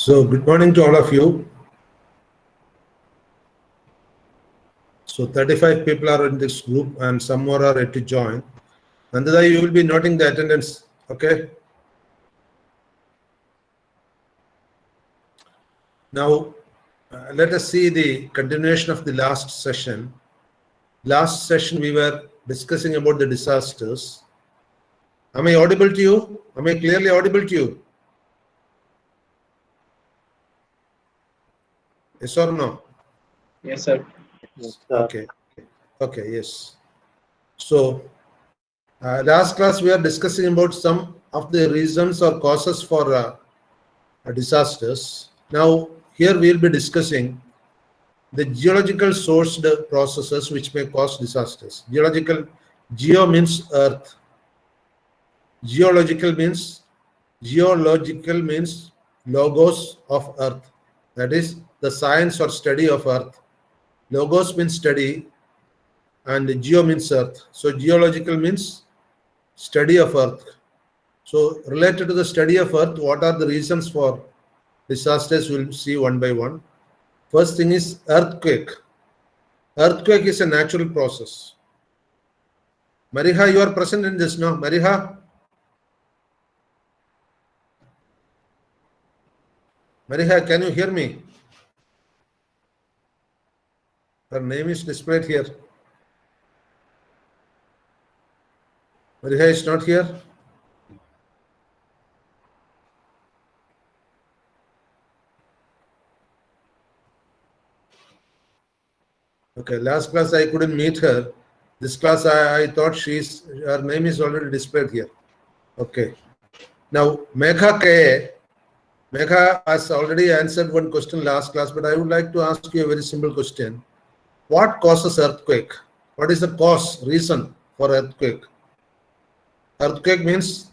So, good morning to all of you. So, 35 people are in this group and some more are yet to join. Nandada, you will be noting the attendance, okay? Now, let us see the continuation of the last session. Last session, we were discussing about the disasters. Am I audible to you? Am I clearly audible to you? Yes or no? Yes, sir. Yes, sir. Okay. Okay, yes. So, last class we are discussing about some of the reasons or causes for disasters. Now, here we will be discussing the geological sourced processes which may cause disasters. Geo means earth. Geological means logos of earth. That is the science or study of earth. Logos means study and geo means earth. So geological means study of earth. So related to the study of earth, what are the reasons for disasters? We'll see one by one. First thing is earthquake. Earthquake is a natural process. Mariha, you are present in this, no? Mariha? Mariha, can you hear me? Her name is displayed here. Mariha is not here. Okay, last class I couldn't meet her. This class I thought her name is already displayed here. Okay. Now, Megha K. Megha has already answered one question last class, but I would like to ask you a very simple question. What causes earthquake? What is the cause, reason for earthquake? Earthquake means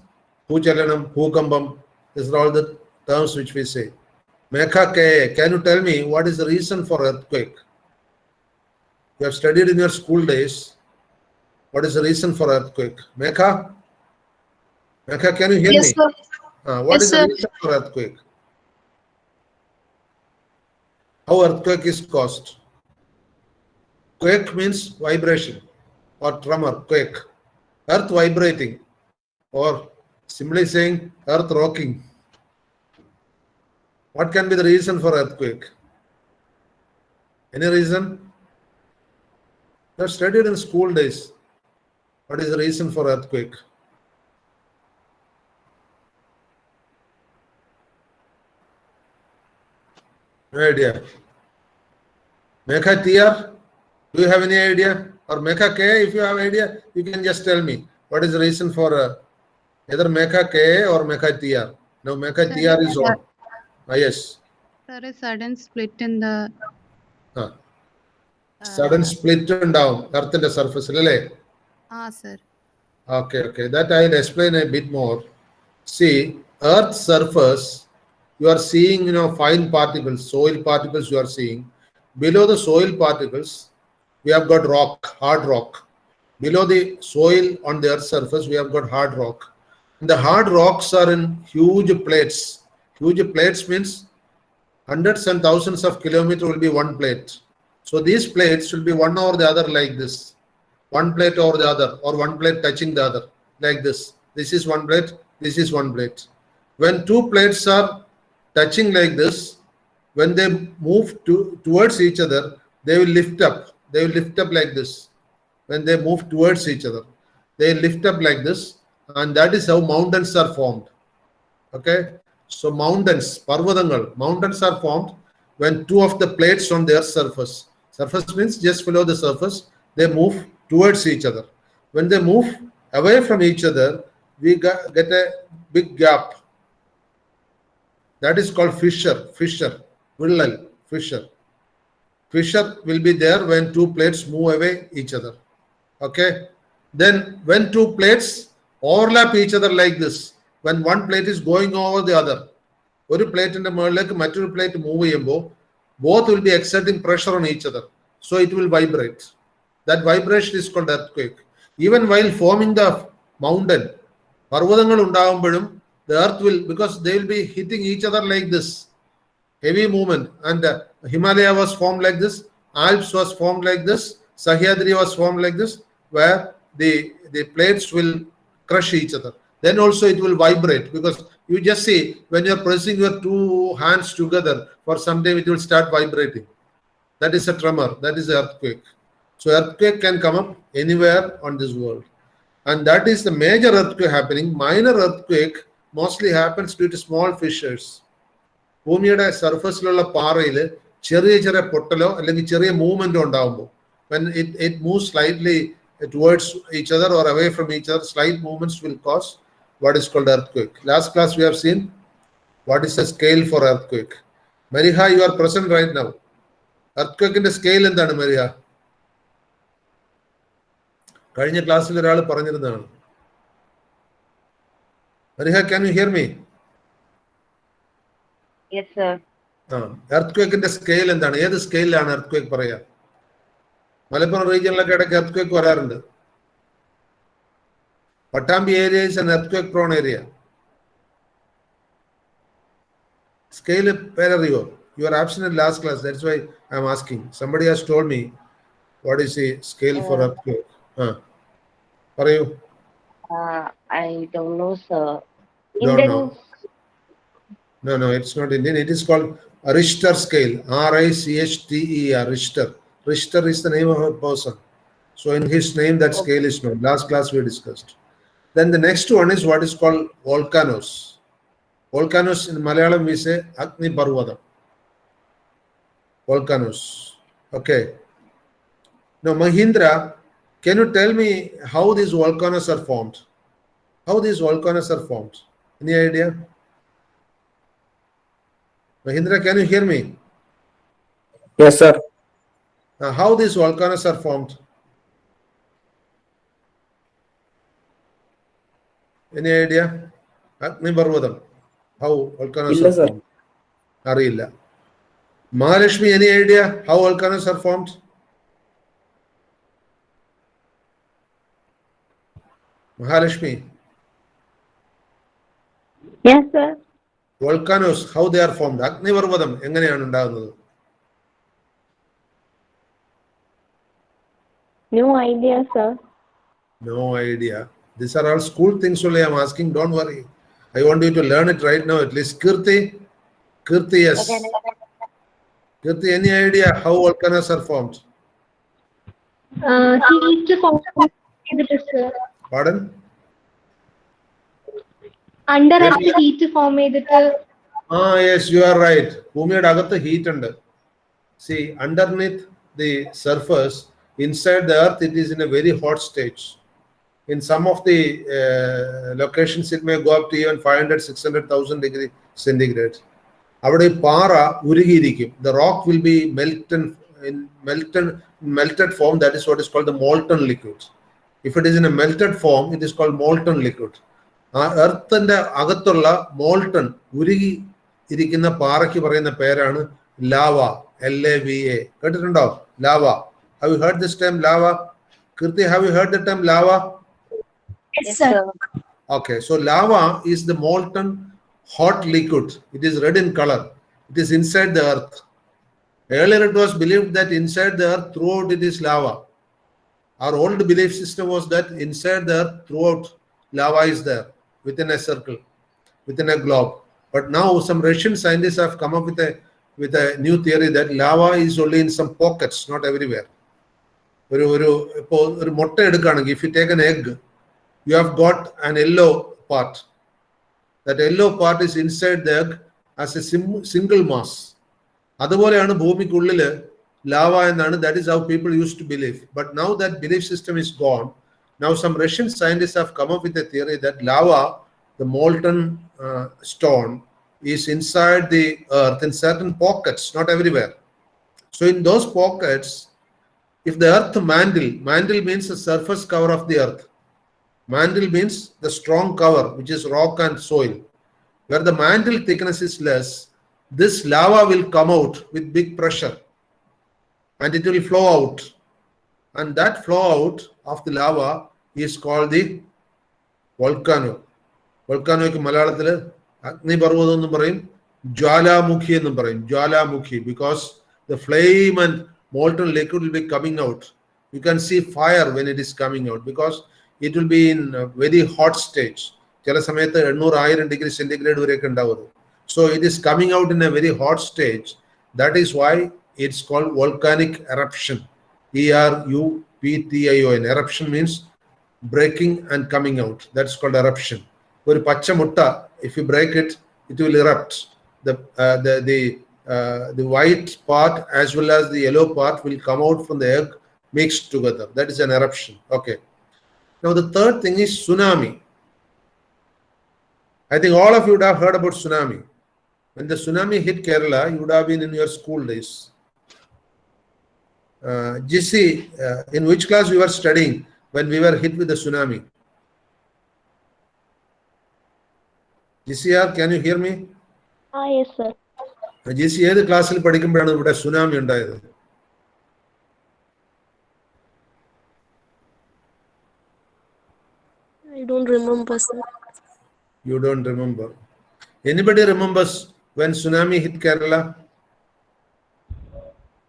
Bhuchalanam, Bhukambam. These are all the terms which we say. Megha K. Can you tell me what is the reason for earthquake? You have studied in your school days. What is the reason for earthquake? Megha? Megha, can you hear me? Yes, sir. What Yes, is the sir. reason for earthquake? How earthquake is caused? Quake means vibration or tremor, quake. Earth vibrating or simply saying earth rocking. What can be the reason for earthquake? Any reason? You have studied in school days. What is the reason for earthquake? No idea. Megha TR, do you have any idea? Or Megha K, if you have idea, you can just tell me. What is the reason for either Megha K or Megha TR? Now Megha TR is on. Yes. Sir, a sudden split in the Sudden split down, earth in the surface. sir. Okay. That I'll explain a bit more. See, earth's surface, you are seeing, fine particles, soil particles you are seeing. Below the soil particles, we have got rock, hard rock. Below the soil on the earth's surface, we have got hard rock. And the hard rocks are in huge plates. Huge plates means hundreds and thousands of kilometers will be one plate. So these plates will be one over the other like this. One plate over the other, or one plate touching the other, like this. This is one plate, this is one plate. When two plates are touching like this, when they move towards each other, they will lift up. They will lift up like this. When they move towards each other, they lift up like this, and that is how mountains are formed. Okay, so mountains, Parvadangal, mountains are formed when two of the plates on their surface. Surface means just below the surface, they move towards each other. When they move away from each other, we get a big gap. That is called fissure. Fissure will be there when two plates move away each other. Okay. Then when two plates overlap each other like this, when one plate is going over the other, one plate in the material plate move, both will be exerting pressure on each other. So it will vibrate. That vibration is called earthquake. Even while forming the mountain, the earth will, because they will be hitting each other like this. heavy movement, and Himalaya was formed like this, Alps was formed like this, Sahyadri was formed like this, where the plates will crush each other. Then also it will vibrate, because you just see when you are pressing your two hands together for some time, it will start vibrating. That is a tremor. That is an earthquake. So earthquake can come up anywhere on this world, and that is the major earthquake happening. Minor earthquake mostly happens due to small fissures. ഭൂമിയുടെ സർഫസിലുള്ള പാറയിൽ ചെറിയ ചെറിയ പൊട്ടലോ അല്ലെങ്കിൽ ചെറിയ മൂവ്മെന്റോ ഉണ്ടാകുമ്പോൾ, when it moves slightly towards each other or away from each other, slight movements will cause what is called earthquake. Last class we have seen what is the scale for earthquake. Mariha, you are present right now. Earthquake ന്റെ scale എന്താണ് Maria? കഴിഞ്ഞ ക്ലാസ്സിൽ ഒരാൾ പറഞ്ഞിരുന്നതാണ്. Mariha, can you hear me? Yes, sir. Earth scale എന്താണ്? ഏത് സ്കെയിലാണ് earth പറയാ? മലപ്പുറം റീജിയനിലൊക്കെ ഇടയ്ക്ക് earth വരാറുണ്ട്. Pattambi area is an earthquake prone area. Scale പേരറിയോ? You are absent in last class, that's why I am asking. Somebody has told me what is the scale for earthquake. പറയൂ. I don't know, sir. Don't know. No, it's not Indian. It is called Richter scale. Richter. Richter. Richter is the name of a person. So in his name, that scale is known. Last class we discussed. Then the next one is what is called volcanoes. Volcanoes in Malayalam we say Agni Parvadam. Volcanoes. Okay. Now Mahindra, can you tell me how these volcanoes are formed? How these volcanoes are formed? Any idea? Mahindra, can you hear me? Yes, sir. How these volcanoes are formed? Any idea? Agni Parvadam. How volcanoes Illa, are sir. formed? Arilla. Mahalakshmi, any idea how volcanoes are formed? Mahalakshmi. Yes, sir. Volcanoes, how they are formed? Agni Parvadam, എങ്ങനെയാണ് ഉണ്ടാകുന്നത്? No idea, sir. No idea. These are all school things only I am asking. Don't worry. I want you to learn it right now at least. Kirti, yes. Kirti, any idea how volcanoes are formed? Heat form sir. Pardon? Under earth heat form ചെയ്തിട്ട്. Yes, you are right. ഭൂമിയുടെ അകത്ത് heat ഉണ്ട്. See, underneath the surface, inside the earth, it is in a very hot stage. In some of the locations, it may go up to even 500-600,000 degrees centigrade. അവിടെ പാറ ഉരുകിയിരിക്കും. The rock will be melted form. That is what is called the molten liquid. If it is in a melted form, it is called molten liquid. എർത്തിന്റെ അകത്തുള്ള molten ഉരുകി ഇരിക്കുന്ന പാറയ്ക്ക് പറയുന്ന പേരാണ് lava. LAVA. കേട്ടിട്ടുണ്ടോ? Lava. Have you heard this term lava? Kirti, have you heard the term lava? Yes, sir. Okay, so lava is the molten hot liquid. It is red in color. It is inside the earth. Earlier it was believed that inside the earth throughout it is lava. Our old belief system was that inside the earth throughout lava is there within a circle, within a globe. But now some Russian scientists have come up with a new theory that lava is only in some pockets, not everywhere. ഒരു മുട്ട എടുക്കുകയാണെങ്കിൽ, if you take an egg, you have got an yellow part. That yellow part is inside the egg as a single mass. അതുപോലെയാണ് ഭൂമിക്കുള്ളില് lava എന്നാണ്. That is how people used to believe. But now that belief system is gone. Now some Russian scientists have come up with a theory that lava, the molten stone, is inside the earth in certain pockets, not everywhere. So in those pockets, if the earth mantle means the surface cover of the earth. Mantle means the strong cover, which is rock and soil. Where the mantle thickness is less, this lava will come out with big pressure and it will flow out. And that flow out of the lava is called the volcano. Volcano ക്ക് മലയാളത്തിൽ അഗ്നിപർവ്വതം എന്നും പറയും. Jwalamukhi ennu parayum. Jwalamukhi, because the flame and molten liquid will be coming out. You can see fire when it is coming out because it will be in a very hot stage. ചില സമയത്ത് 800-1000 degree centigrade വരെയൊക്കെ ഉണ്ടാവും. So it is coming out in a very hot stage. That is why it's called volcanic eruption. ERUPTION. Eruption means breaking and coming out. That's called eruption. ഒരു പച്ച മുട്ട, if you break it, it will erupt. The white part as well as the yellow part will come out from the egg mixed together. That is an eruption. Okay. Now the third thing is tsunami. I think all of you would have heard about tsunami. When the tsunami hit Kerala, you would have been in your school days. GC, in which class we were studying when we were hit with the tsunami? GCR, can you hear me? Yes, sir. GC, ഏത് ക്ലാസ്സിൽ പഠിക്കുമ്പോഴാണ് ഇവിടെ tsunami ഉണ്ടായത്? I don't remember, sir. You don't remember. Anybody remembers when tsunami hit Kerala?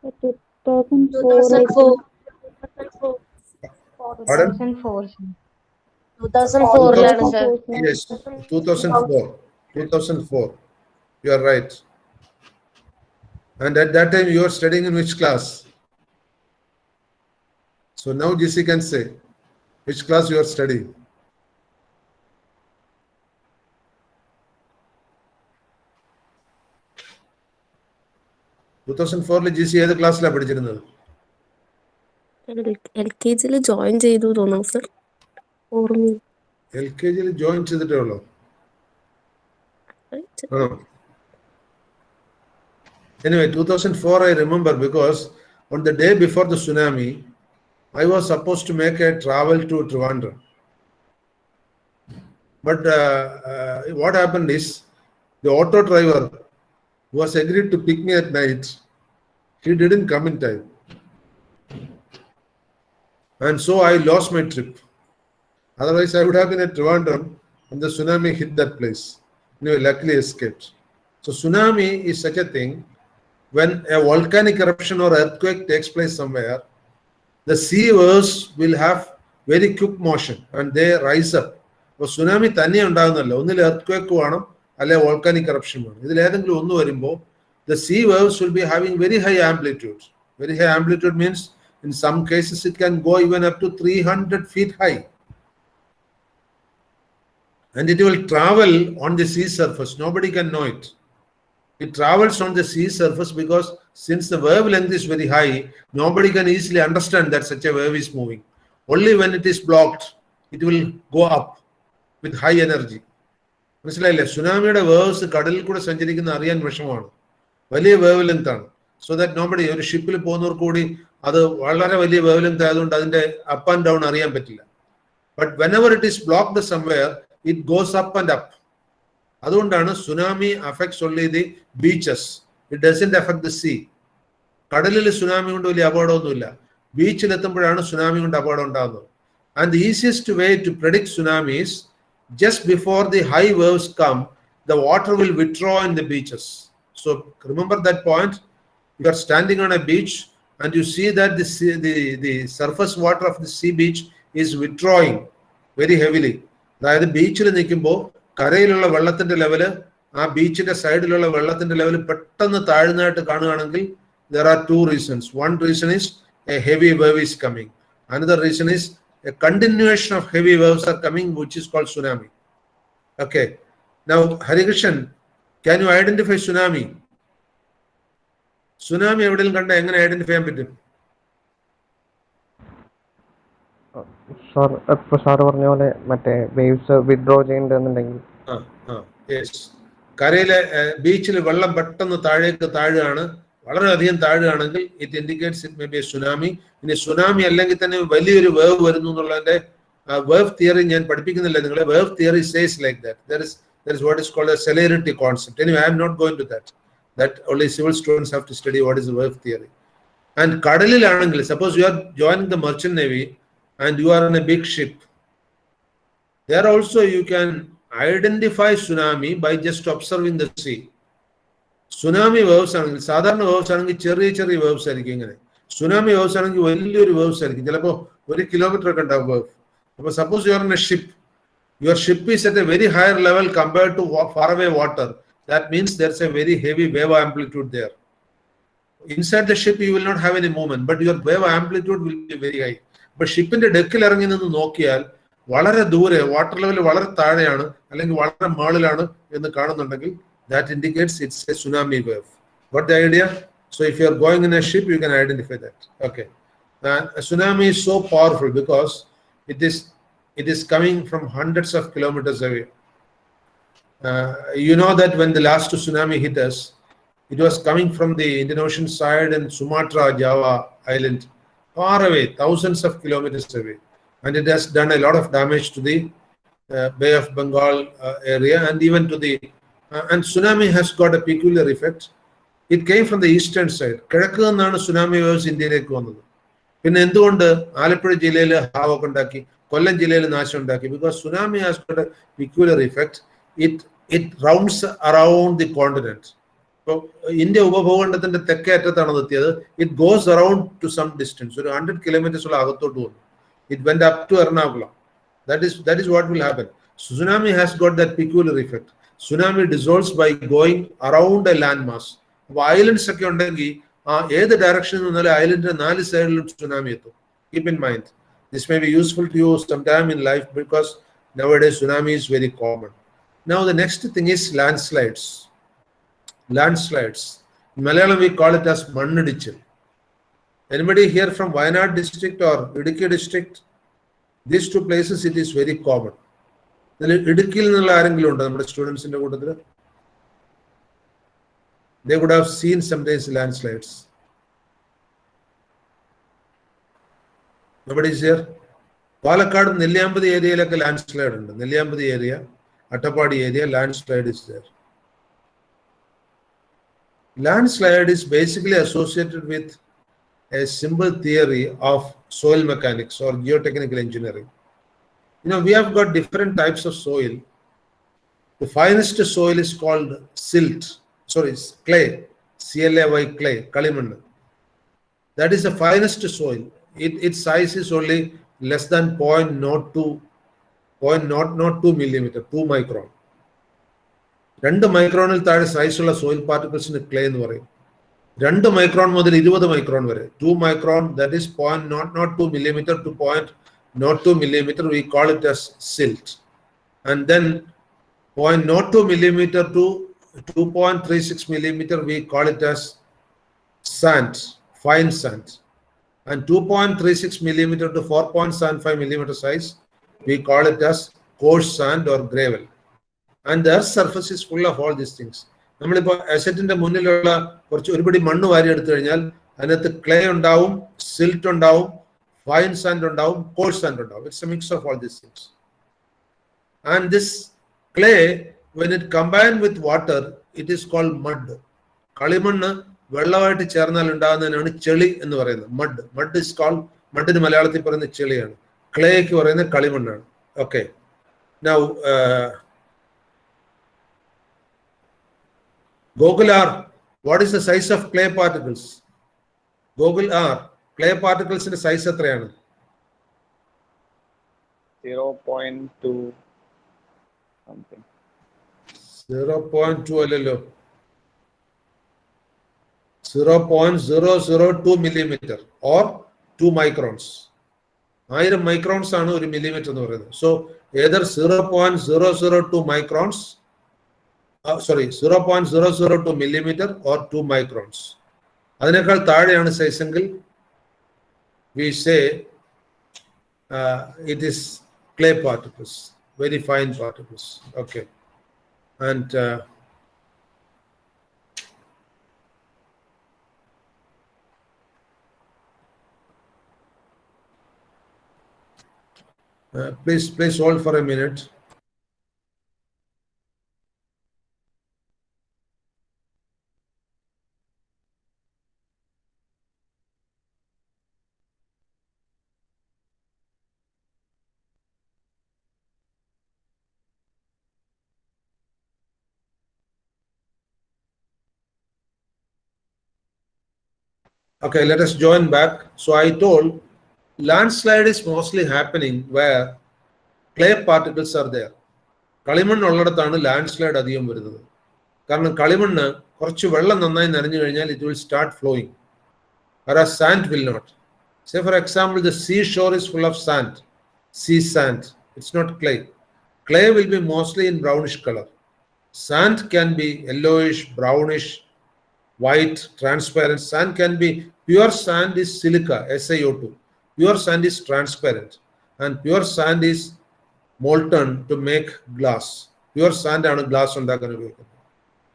2004. Pardon? 2004 ലാണ് sir. Yes, 2004. 2004. You are right. And at that time you were studying in which class? So now GC can say which class you are studying. GC ഏത് ക്ലാസ്സിലാണ് പഠിച്ചിരുന്നത്? LKG join ചെയ്തു തോന്നുന്നു sir. ഓർമ്മയില്ല. LKG join ചെയ്തിട്ടേ ഉള്ളൂ. Anyway, 2004 I remember because on the day before the tsunami, I was supposed to make a travel to Trivandrum. But what happened is the auto driver was agreed to pick me at night. He didn't come in time. And so I lost my trip. Otherwise, I would have been at Trivandrum when the tsunami hit that place. Anyway, luckily escaped. So tsunami is such a thing. When a volcanic eruption or earthquake takes place somewhere, the sea waves will have very quick motion and they rise up. So tsunami തന്നെ ഉണ്ടാകുന്നല്ലോ, ഒന്നിൽ earthquake വേണം അല്ലെ volcanic eruption വേണം. ഇതിൽ ഏതെങ്കിലും ഒന്ന് വരുമ്പോൾ the sea waves will be having very high amplitude. Very high amplitude means in some cases it can go even up to 300 feet high. And it will travel on the sea surface. Nobody can know it. It travels on the sea surface because since the wavelength is very high, nobody can easily understand that such a wave is moving. Only when it is blocked, it will go up with high energy. മനസ്സിലായില്ലേ? സുനാമിയുടെ waves കടലിൽ കൂടെ സഞ്ചരിക്കുന്ന അറിയാൻ വിഷമമാണ്. വലിയ wave length ആണ്. So that nobody, ഒരു ഷിപ്പിൽ പോകുന്നവർക്ക് കൂടി അത് വളരെ വലിയ വേവ് ലെങ്ത് ആയതുകൊണ്ട് അതിന്റെ അപ്പ് ആൻഡ് ഡൗൺ അറിയാൻ പറ്റില്ല. But whenever it is blocked somewhere it goes up and up. അതുകൊണ്ടാണ് tsunami affects only the beaches. It doesn't affect the sea. കടലിൽ സുനാമി കൊണ്ട് വലിയ അപകടമൊന്നുമില്ല. ബീച്ചിലെത്തുമ്പോഴാണ് സുനാമി കൊണ്ട് അപകടം ഉണ്ടാകുന്നത്. And the easiest way to predict tsunamis, just before the high waves come, the water will withdraw in the beaches. So remember that point. You are standing on a beach and you see that the surface water of the sea beach is withdrawing very heavily. അതായത് ബീച്ചിൽ നിൽക്കുമ്പോൾ കരയിലുള്ള വെള്ളത്തിന്റെ level ആ ബീച്ചിന്റെ സൈഡിലുള്ള വെള്ളത്തിന്റെ level പെട്ടെന്ന് താഴ്ന്നതായിട്ട് കാണുകയാണെങ്കിൽ there are two reasons. One reason is a heavy wave is coming. Another reason is a continuation of heavy waves are coming, which is called tsunami. Okay. Now, Harikrishnan, can you identify tsunami? Tsunami എവിടെയും കണ്ട എങ്ങനെ identify ചെയ്യാൻ പറ്റും? Sir ഇപ്പൊ sir പറഞ്ഞ പോലെ മറ്റേ waves withdraw ചെയ്യണ്ടെന്നുണ്ടെങ്കിൽ കരയിലെ ബീച്ചിൽ വെള്ളം പെട്ടെന്ന് താഴുകയാണ്, വളരെയധികം താഴുകയാണെങ്കിൽ it indicates it may be a tsunami. ഇനി സുനാമി അല്ലെങ്കിൽ തന്നെ വലിയൊരു വേവ് വരുന്നു എന്നുള്ളതിന്റെ വേവ് തിയറി ഞാൻ പഠിപ്പിക്കുന്നില്ല നിങ്ങളെ. Wave theory says like that. There is what is called a celerity concept. Anyway, I am not going to that. That only civil students have to study what is the wave theory. And kadalilanengil, suppose you are joining the merchant navy and you are in a big ship. There also you can identify tsunami by just observing the sea. Tsunami waves ആണെങ്കിൽ, സാധാരണ waves ആണെങ്കിൽ ചെറിയ ചെറിയ waves ആയിരിക്കും ഇങ്ങനെ. Tsunami waves ആണെങ്കിൽ വലിയൊരു waves ആയിരിക്കും, ചിലപ്പോൾ 1 കിലോമീറ്റർ ഒക്കെ ഉണ്ടാവും വേവ്. അപ്പോൾ suppose you are in A ship, your ship is at a very higher level compared to far away water. That means there's a very heavy wave amplitude there. Inside the ship you will not have any movement, but your wave amplitude will be very high. But ഷിപ്പിന്റെ ഡെക്കിൽ ഇറങ്ങി നിന്ന് നോക്കിയാൽ വളരെ ദൂരെ water level വളരെ താഴെയാണ് അല്ലെങ്കിൽ വളരെ മുകളിലാണ് എന്ന് കാണുന്നുണ്ടെങ്കിൽ that indicates it's a tsunami wave. Got the idea? So if you are going in a ship, you can identify that. Okay. And a tsunami is so powerful because it is coming from hundreds of kilometers away. You know that when the last tsunami hit us, it was coming from the Indian Ocean side and Sumatra, Java island, far away, thousands of kilometers away. And it has done a lot of damage to the Bay of Bengal area and even to the... and tsunami has got a peculiar effect. It came from the eastern side. കിഴക്ക് നിന്നാണ് tsunami waves ഇന്ത്യയിലേക്ക് വന്നത്. പിന്നെ എന്തുകൊണ്ട് ആലപ്പുഴ ജില്ലയിൽ ഹാവൊക്കെ ഉണ്ടാക്കി, കൊല്ലം ജില്ലയിൽ നാശം ഉണ്ടാക്കി? Because tsunami has got a peculiar effect. It rounds around the continent. ഇപ്പോൾ ഇന്ത്യ ഉപഭൂഖണ്ഡത്തിന്റെ തെക്കേ അറ്റത്താണ് എത്തിയത്. It goes around to some distance, ഒരു 100 കിലോമീറ്റേഴ്സ് ഉള്ള അകത്തോട്ട് പോകുന്നു. It went up to Ernakulam. That is what will happen. Tsunami has got that peculiar effect. Tsunami dissolves by going around a landmass. അപ്പോൾ ഐലൻഡ്സ് ഒക്കെ ഉണ്ടെങ്കിൽ ഏത് ഡയറക്ഷനിൽ നിന്നാലും ഐലൻഡിന്റെ 4 സൈഡിലും tsunami എത്തും. Keep in mind. This may be useful to you sometime in life because nowadays tsunami is very common. Now the next thing is landslides. Landslides. In Malayalam we call it as Mannadichil. Anybody here from Wayanad district or Idukki district? These two places it is very common. ഇടുക്കിയിൽ നിന്നുള്ള ആരെങ്കിലും ഉണ്ടോ നമ്മുടെ സ്റ്റുഡൻസിന്റെ കൂട്ടത്തിൽ? They would have seen sometimes landslides. Nobody is here? Palakkad Nelliyampathy ഏരിയയിലൊക്കെ landslide ഉണ്ട്. Nelliampathy area, Attappadi area, landslide is there. Landslide is basically associated with a simple theory of soil mechanics or geotechnical engineering. You know, we have got different types of soil. The finest soil is called clay, CLAY, clay, Kalimann. That is the finest soil. Its size is only less than 0.02 millimeter, 2 micron. 2 മൈക്രോണിൽ താഴെ സൈസുള്ള soil പാർട്ടിക്കിൾസിന് clay എന്ന് പറയും. 2 micron മുതൽ 20 micron വരെ, 2 micron, that is 0.02 millimeter to 0.02 millimeter, we call it as silt. And then 0.02 millimeter to 2.36 millimeter, we call it as sand, fine sand. And 2.36 millimeter to 4.75 millimeter size, we call it as coarse sand or gravel. And the earth's surface is full of all these things. നമ്മളിപ്പോൾ അസറ്റിന്റെ മുന്നിലുള്ള ഒരുപടി മണ്ണ് വാരി എടുത്തു കഴിഞ്ഞാൽ അതിനകത്ത് clay ഉണ്ടാവും, silt ഉണ്ടാവും, ഫൈൻ സാൻഡ് ഉണ്ടാവും, കോഴ്സ് സാൻഡ് ഉണ്ടാവും. It's A mix of all these things. And this clay when it combined with water, it is called mud. കളിമണ്ണ് വെള്ളമായിട്ട് ചേർന്നാൽ ഉണ്ടാകുന്നതിനാണ് ചെളി എന്ന് പറയുന്നത്. മഡ് ഇസ് കോൾഡ്, മഡിന് മലയാളത്തിൽ പറയുന്ന ചെളിയാണ്, ക്ലേക്ക് പറയുന്നത് കളിമണ്ണാണ്. Okay. Now Google R, what is the size of clay particles? Google R, clay particles in the size എത്രയാണ്? 0.2 something. 0.2 അല്ലല്ലോ, 0.002 millimeter or 2 microns. 1000 microns ആണ് ഒരു millimeter എന്ന് പറയുന്നത്. So either 0.002 microns, 0.002 millimeter or 2 microns. അതിനേക്കാൾ താഴെയാണ് സൈസ് എങ്കിൽ we say it is clay particles, very fine particles. Okay. And please hold for a minute. Okay, let us join back. So I told landslide is mostly happening where clay particles are there. കളിമണ്ണ് ഉള്ളിടത്താണ് land slide അധികം വരുന്നത്. കാരണം കളിമണ്ണ് കുറച്ച് വെള്ളം നന്നായി നിറഞ്ഞു കഴിഞ്ഞാൽ it will start flowing, whereas sand will not. Say for example, the seashore is full of sand, sea sand. It's not clay. Clay will be mostly in brownish color. Sand can be yellowish, brownish, white, transparent. Sand can be pure sand is silica, SiO2. Pure sand is transparent, and pure sand is molten to make glass. Pure sand ആണ് glass ഉണ്ടാക്കാൻ ഉപയോഗിക്കുന്നത്.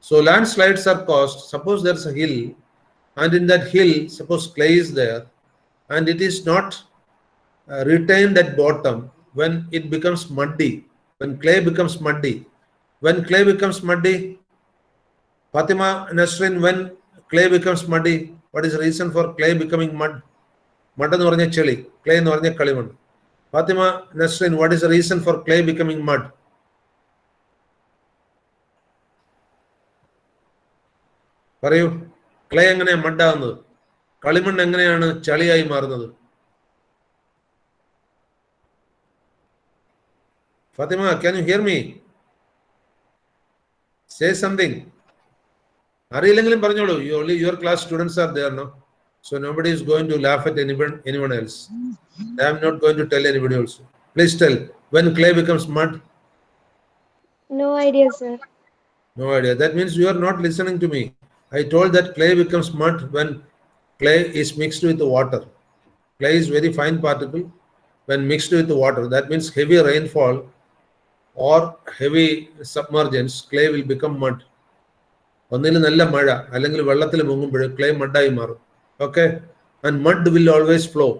So landslides are caused. Suppose there's a hill, and in that hill, suppose clay is there, and it is not retained at bottom. When it becomes muddy, when clay becomes muddy, Fatima Nasrin, when clay becomes muddy, what is the reason for clay becoming mud? Mud എന്ന് പറഞ്ഞ ചെളി, clay എന്ന് പറഞ്ഞ കളിമണ്ണ്. Fatima Nasrin, what is the reason for clay becoming mud? പറയൂ, clay എങ്ങനെയാണ് mud ആകുന്നത്? കളിമണ്ണ് എങ്ങനെയാണ് ചളിയായി മാറുന്നത്? Fatima, can you hear me? Say something. അറിയില്ലെങ്കിലും പറഞ്ഞോളൂ. Only your class students are there, no? So nobody is going to laugh at anyone else. I am not going to tell anybody also. Please tell, when clay becomes mud? No idea, sir. No idea. That means you are not listening to me. I told that clay becomes mud when clay is mixed with the water. Clay is very fine particle. When mixed with the water, that means heavy rainfall or heavy submergence, clay will become mud. ഒന്നിൽ നല്ല മഴ അല്ലെങ്കിൽ വെള്ളത്തിൽ മുങ്ങുമ്പോൾ clay Madayi മാറും. Okay, and mud will always flow.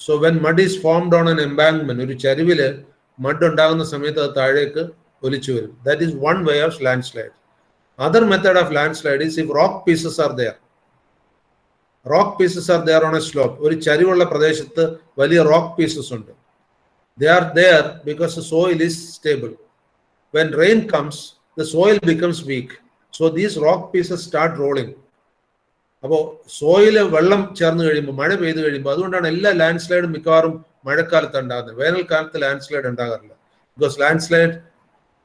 So when mud is formed on an embankment, ഒരു ചരിവില് mud ഉണ്ടാകുന്ന സമയത്ത് അത് താഴേക്ക് ഒലിച്ചു വരും. That is one way of landslide. Other method of landslide is if rock pieces are there. Rock pieces are there on a slope. ഒരു ചരിവുള്ള പ്രദേശത്ത് വലിയ rock pieces ഉണ്ട്. They are there because the soil is stable. When rain comes, the soil becomes weak. So these rock pieces start rolling. അപ്പോൾ soil വെള്ളം ചേർന്ന് കഴിയുമ്പോൾ, മഴ പെയ്ത് കഴിയുമ്പോൾ, അതുകൊണ്ടാണ് എല്ലാ ലാൻഡ് സ്ലൈഡും മിക്കവാറും മഴക്കാലത്ത് ഉണ്ടാകുന്നത്. വേനൽക്കാലത്ത് ലാൻഡ് സ്ലൈഡ് ഉണ്ടാകാറില്ല. Because land slide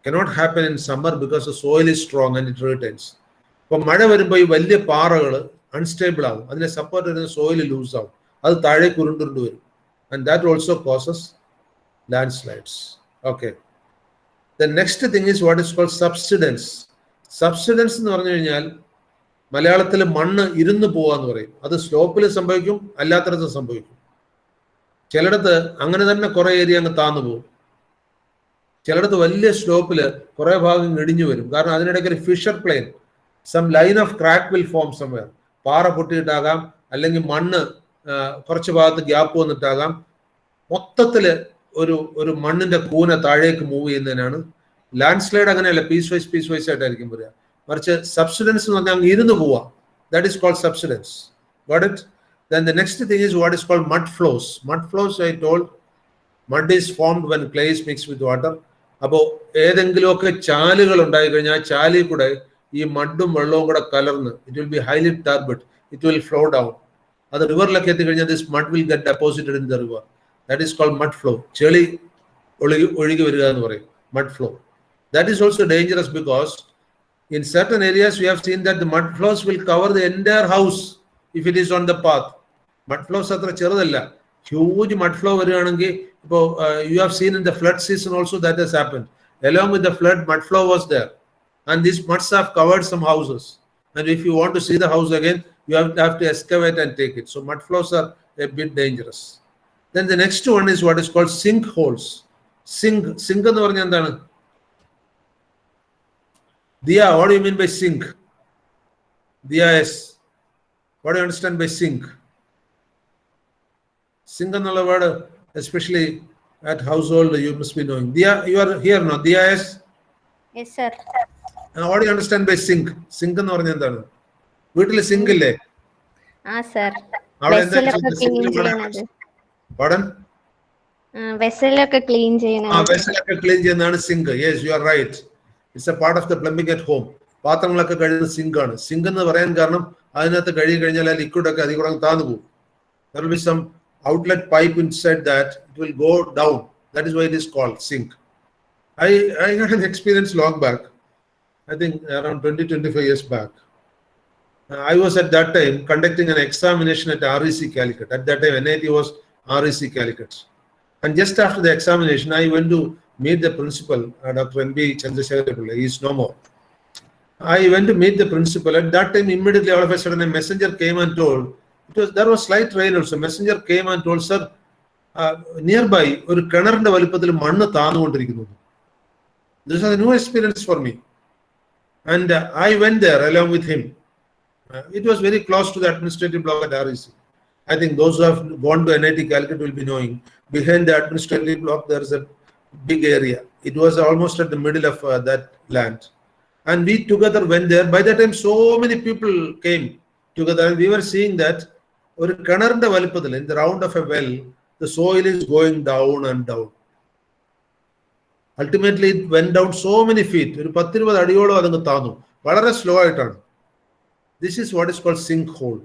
cannot happen in summer because the soil is strong and it retains. അപ്പോൾ മഴ വരുമ്പോൾ ഈ വലിയ പാറകൾ അൺസ്റ്റേബിൾ ആവും, അതിനെ സപ്പോർട്ട് ചെയ്യുന്ന സോയിൽ ലൂസ് ആവും, അത് താഴേക്ക് ഉരുണ്ടുരുണ്ട് വരും. And that also causes landslides. Okay. The next thing is what is called subsidence. Subsidence എന്ന് പറഞ്ഞു കഴിഞ്ഞാൽ മലയാളത്തിൽ മണ്ണ് ഇരുന്ന് പോവാന്ന് പറയും. അത് സ്ലോപ്പിൽ സംഭവിക്കും, അല്ലാത്തടത്ത് സംഭവിക്കും. ചിലയിടത്ത് അങ്ങനെ തന്നെ കുറെ ഏരിയ അങ്ങ് താന്നു പോകും. ചിലയിടത്ത് വലിയ സ്ലോപ്പില് കുറെ ഭാഗം ഇടിഞ്ഞു വരും. കാരണം അതിനിടയ്ക്ക് ഒരു fissure plane, some line of crack will form somewhere. പാറ പൊട്ടിയിട്ടാകാം, അല്ലെങ്കിൽ മണ്ണ് കുറച്ച് ഭാഗത്ത് ഗ്യാപ്പ് വന്നിട്ടാകാം. മൊത്തത്തില് ഒരു മണ്ണിന്റെ കൂന താഴേക്ക് മൂവ് ചെയ്യുന്നതിനാണ് ലാൻഡ് സ്ലൈഡ്. അങ്ങനെയല്ല, പീസ് വൈസ് ആയിട്ടായിരിക്കും വരിക. മറിച്ച് സബ്സിഡൻസ് എന്ന് പറഞ്ഞാൽ അങ്ങ് ഇരുന്ന് പോവാ. That is called subsidence. Got it? Then the next thing is what is called mud flows. Mud flows, I told, mud is formed when clay is mixed with water. അപ്പോൾ ഏതെങ്കിലുമൊക്കെ ചാലുകൾ ഉണ്ടായി കഴിഞ്ഞാൽ ആ ചാലിൽ കൂടെ ഈ മഡും വെള്ളവും കൂടെ കലർന്ന് it will be highly turbid, it will flow down. അത് റിവറിലൊക്കെ എത്തിക്കഴിഞ്ഞാൽ this mud will get deposited in the river. That is called mud flow. ചെളി ഒഴുകി വരിക എന്ന് പറയും, mud flow. That is also dangerous because in certain areas we have seen that the mud flows will cover the entire house if it is on the path. Mud flows അത്ര ചെറുതല്ല, huge mud flow വരികയാണെങ്കിൽ ഇപ്പോൾ you have seen in the flood season also that has happened. Along with the flood, mud flow was there and these muds have covered some houses, and if you want to see the house again you have to excavate and take it. So mud flows are a bit dangerous. Then the next one is what is called sinkholes. Sink എന്ന് പറഞ്ഞാൽ എന്താണ്? Diya, what do you mean by sink? Diya is, what do you understand by sink? Sink എന്നുള്ള word, especially at household, you must be knowing. Diya, you are here now. Diya is? Yes, sir. What do you understand by sink? Sink എന്ന് പറഞ്ഞാൽ എന്താണ്? വീട്ടിൽ zinc ഇല്ലേ? Sir. അവിടെ എന്താ വെസലൊക്കെ clean ചെയ്യുന്നത്. Pardon? വെസലൊക്കെ clean ചെയ്യുന്നത്. വെസലൊക്കെ ക്ലീൻ ചെയ്യുന്നതാണ് zinc. Yes, you are right. It's a part of the plumbing at home. പാത്രങ്ങളൊക്കെ കഴുകുന്ന സിങ്കാണ്. സിങ്ക് എന്ന് പറയാൻ കാരണം അതിനകത്ത് കഴുകി കഴിഞ്ഞാൽ ആ ലിക്വിഡൊക്കെ അതിൽ കൂടെ താന്നു പോകും. There will be some outlet pipe inside that, it will go down. That is why it is called sink. I had an experience long back, I think around 20-25 years back. I was at that time conducting an examination at REC Calicut. At that time NIT was REC Calicut. And just after the examination, I went to meet the principal, Dr. N.B. Chandrasekhar. He is no more. I went to meet the principal. At that time, immediately all of a sudden a messenger came and told, there was slight rain also. Messenger came and told, sir, nearby ഒരു കിണറിന്റെ വലിപ്പത്തിൽ മണ്ണ് താന്നുകൊണ്ടിരിക്കുന്നു. This was a new experience for me. And I went there along with him. It was very close to the administrative block at REC. I think those who have gone to NIT Calicut will be knowing. Behind the administrative block, there is a big area. It was almost at the middle of that land. And we together went there. By that time, so many people came together. And we were seeing that ഒരു കിണറിന്റെ വലിപ്പത്തിൽ, in the round of a well, the soil is going down and down. Ultimately, it went down so many feet. ഒരു 10-20 അടിയോളം അതങ്ങ് താന്നു. വളരെ slow ആയിട്ടാണ്. This is what is called sink hole.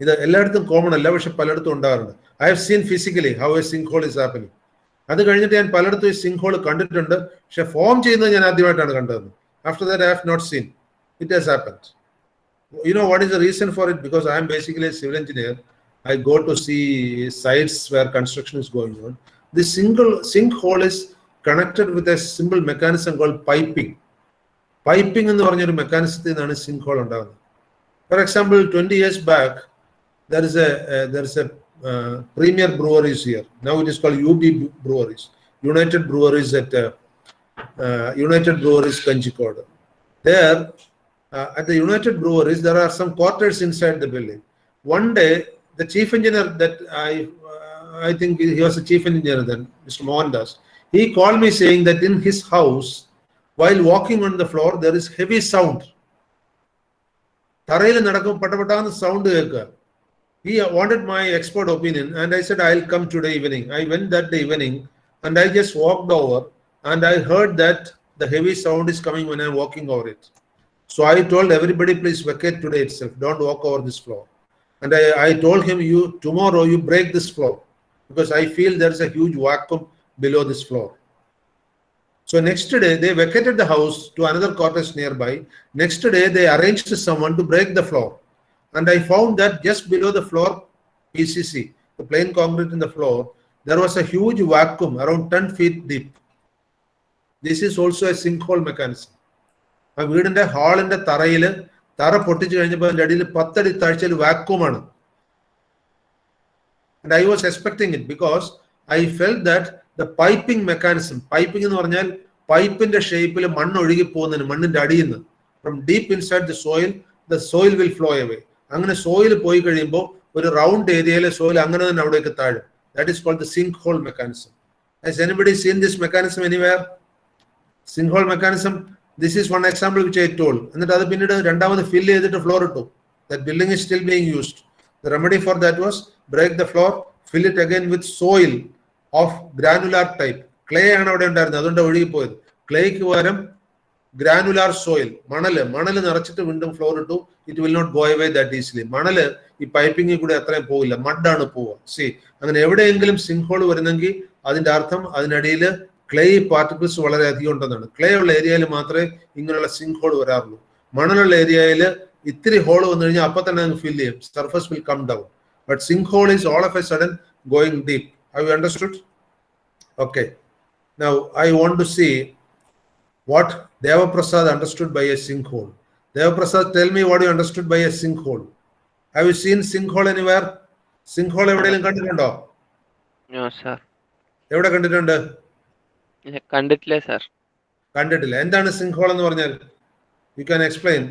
ഇത് എല്ലായിടത്തും കോമൺ അല്ല, പക്ഷെ പലയിടത്തും ഉണ്ടാകാറുണ്ട്. I have seen physically how a sink hole is happening. അത് കഴിഞ്ഞിട്ട് ഞാൻ പലയിടത്തും ഈ സിങ്ക് ഹോൾ കണ്ടിട്ടുണ്ട്, പക്ഷെ ഫോം ചെയ്യുന്നത് ഞാൻ ആദ്യമായിട്ടാണ് കണ്ടത്. After that, I have not seen. It has happened. You know what is the reason for it? Because I am basically a civil engineer. I go to see sites where construction is going on. This single sink hole is connected with a simple mechanism called piping. Piping എന്ന് പറഞ്ഞൊരു മെക്കാനിസത്തിൽ നിന്നാണ് zinc whole ഉണ്ടാകുന്നത്. For example, 20 years back, there is a premier breweries here. Now it is called UB Breweries, United Breweries at United Breweries Kanjikoda. There, at the United Breweries, there are some quarters inside the building. One day, the chief engineer that I think he was a chief engineer then, Mr. Mohandas, he called me saying that in his house, while walking on the floor, there is heavy sound. തറയിൽ നടക്കും പട്ടപട്ടാന്ന് sound കേൾക്കുക. He wanted my expert opinion, and I said, I'll come today evening. I went that day evening, and I just walked over, and I heard that the heavy sound is coming when I'm walking over it. So I told everybody, please vacate today itself. Don't walk over this floor. And I told him, tomorrow you break this floor, because I feel there's a huge vacuum below this floor. So next day, they vacated the house to another quarters nearby. Next day, they arranged someone to break the floor. And I found that just below the floor, PCC, the plain concrete in the floor, there was a huge vacuum around 10 feet deep. This is also a sinkhole mechanism. ആ വീടിന്റെ ഹാളിന്റെ തറ പൊട്ടിച്ചു കഴിഞ്ഞപ്പോൾ അതിന്റെ അടിയിൽ 10 അടി താഴ്ചയിൽ വാക്യൂമാണ്. And I was expecting it because I felt that the piping mechanism, piping എന്ന് പറഞ്ഞാൽ പൈപ്പിന്റെ ഷേപ്പിൽ മണ്ണ് ഒഴുകി പോകുന്നതിന്, മണ്ണിന്റെ അടിയിൽ നിന്ന്, from deep inside the soil will flow away. അങ്ങനെ സോയിൽ പോയി കഴിയുമ്പോൾ ഒരു റൗണ്ട് ഏരിയയിലെ സോയിൽ അങ്ങനെ തന്നെ അവിടേക്ക് താഴും. That is called the sinkhole mechanism. Has anybody seen this mechanism anywhere? Sinkhole mechanism. This is one example which I told. എന്നിട്ട് അത് പിന്നീട് രണ്ടാമത് ഫിൽ ചെയ്തിട്ട് ഫ്ലോർ ഇട്ടു. That building is still being used. The remedy for that was break the floor, fill it again with soil of granular type. Clay ആണ് അവിടെ ഉണ്ടായിരുന്നത്, അതുകൊണ്ട് ഒഴുകി പോയത്. ക്ലേക്ക് പകരം ഗ്രാനുലാർ സോയിൽ, മണല് നിറച്ചിട്ട് വീണ്ടും ഫ്ലോർ ഇട്ടു. It will not go away that easily. മണല് ഈ പൈപ്പിങ്ങിൽ കൂടെ അത്രയും പോവില്ല, മഡാണ് പോവുക. അങ്ങനെ എവിടെയെങ്കിലും സിങ്ക് ഹോൾ വരുന്നെങ്കിൽ അതിന്റെ അർത്ഥം അതിനടിയിൽ ക്ലേ പാർട്ടിക്കിൾസ് വളരെ അധികം ഉണ്ടെന്നാണ്. ക്ലേ ഉള്ള ഏരിയയിൽ മാത്രമേ ഇങ്ങനെയുള്ള സിങ്ക് ഹോൾ വരാറുള്ളൂ. മണലുള്ള ഏരിയയിൽ ഇത്തിരി ഹോൾ വന്നു കഴിഞ്ഞാൽ അപ്പൊ തന്നെ ഫിൽ ചെയ്യും, surface will come down. But sinkhole is all of a sudden going deep. Have you understood? Okay. Now I want to see what Devaprasad understood by a sinkhole. Devaprasad, tell me what you understood by a sinkhole. Have you seen sinkhole anywhere? Sinkhole എവിടെയെങ്കിലും കണ്ടിട്ടുണ്ടോ? No sir. എവിടെ കണ്ടിട്ടുണ്ട്? കണ്ടിട്ടില്ല sir. കണ്ടിട്ടില്ല. എന്താണ് sinkhole എന്ന് പറഞ്ഞാൽ? You can explain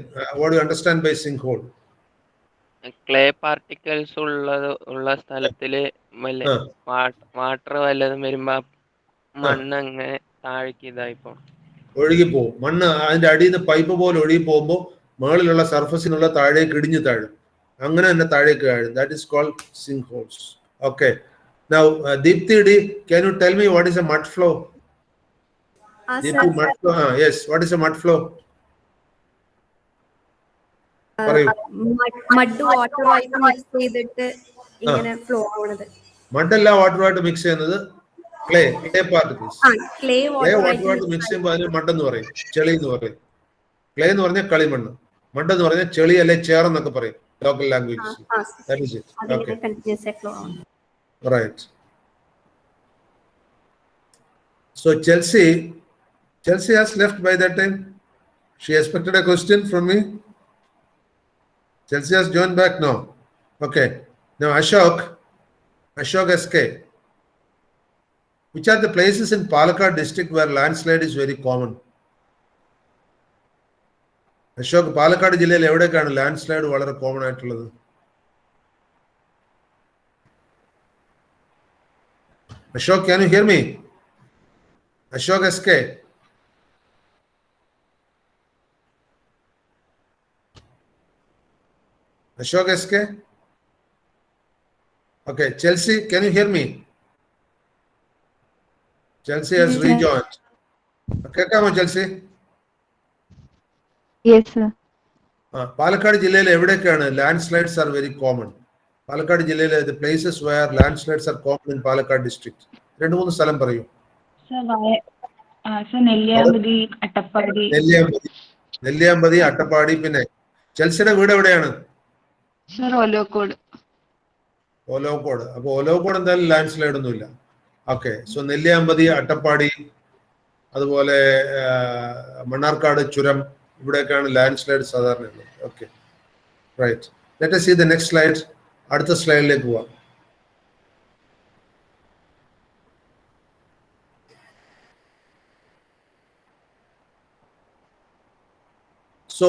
what you understand by sinkhole. Clay particles ഉള്ള സ്ഥലത്തില് വാട്ടർ വല്ലതും വരുമ്പോ മണ്ണ് അങ്ങനെ താഴേക്ക് ഇതായിപ്പോ ഒഴുകിപ്പോവും. മണ്ണ് അതിന്റെ അടിയിൽ നിന്ന് പൈപ്പ് പോലെ ഒഴുകി പോകുമ്പോൾ മുകളിലുള്ള സർഫസിനുള്ള താഴേക്ക് ഇടിഞ്ഞു താഴും. അങ്ങനെ തന്നെ താഴേക്ക് താഴും. That is called sinkholes. Okay. Now Deepthi D, can you tell me what is a mud flow? Deepthi, mud flow. Yes, what is a mud flow? പറയൂ. മഡ് വാട്ടറുമായിട്ട് മിക്സ് ചെയ്തിട്ട് ഇങ്ങനെ ഫ്ലോ ആവണത്. മഡല്ല വാട്ടറുമായിട്ട് മിക്സ് ചെയ്യുന്നത് ക്ലേ പാർട്ടിക്കിൾസ്. ക്ലേ വാട്ടറുമായിട്ട് മിക്സ് ചെയ്യുമ്പോൾ അതിന് മഡെന്ന് പറയും, ചെളി എന്ന് പറയും. ക്ലേ എന്ന് പറഞ്ഞാൽ കളിമണ്ണ്, മഡ് എന്ന് പറഞ്ഞാൽ ചെളി അല്ലെ ചേറെന്നൊക്കെ പറയും local languages. That is it. Okay. Right. So Chelsea has left by that time. She expected a question from me. Chelsea has joined back now. Okay. Now Ashok SK. Which are the places in Palakkad district where landslide is very common? Ashok, Palakkad ജില്ലയിൽ എവിടേക്കാണ് land slide വളരെ common ആയിട്ടുള്ളത്? Ashok, can you hear me? Ashok SK. Ashok SK. Okay, Chelsea, can you hear me? Chelsea has rejoined. Okay, come on, Chelsea. Yes, sir. Palakkad ജില്ലയിൽ എവിടേക്കാണ് land slides are very common? Palakkad ജില്ലയിലെ the places where landslides are common in Palakkad district. 2-3 സ്ഥലം പറയൂ. നെല്ലിയാമ്പതി, അട്ടപ്പാടി. പിന്നെ ചെൽസിയുടെ വീട് എവിടെയാണ്? ഒലോക്കോട്. അപ്പൊ ഒലോക്കോട് എന്തായാലും ലാൻഡ് സ്ലൈഡ് ഒന്നുമില്ല. ഓക്കെ, സോ നെല്ലിയാമ്പതി, അട്ടപ്പാടി, അതുപോലെ മണ്ണാർക്കാട് ചുരം, ഇവിടെയൊക്കെയാണ് ലാൻഡ് സ്ലൈഡ് സാധാരണ ഉള്ളത്. Okay, right. Let us see the next slide. അടുത്ത സ്ലൈഡിലേക്ക് പോവാം. So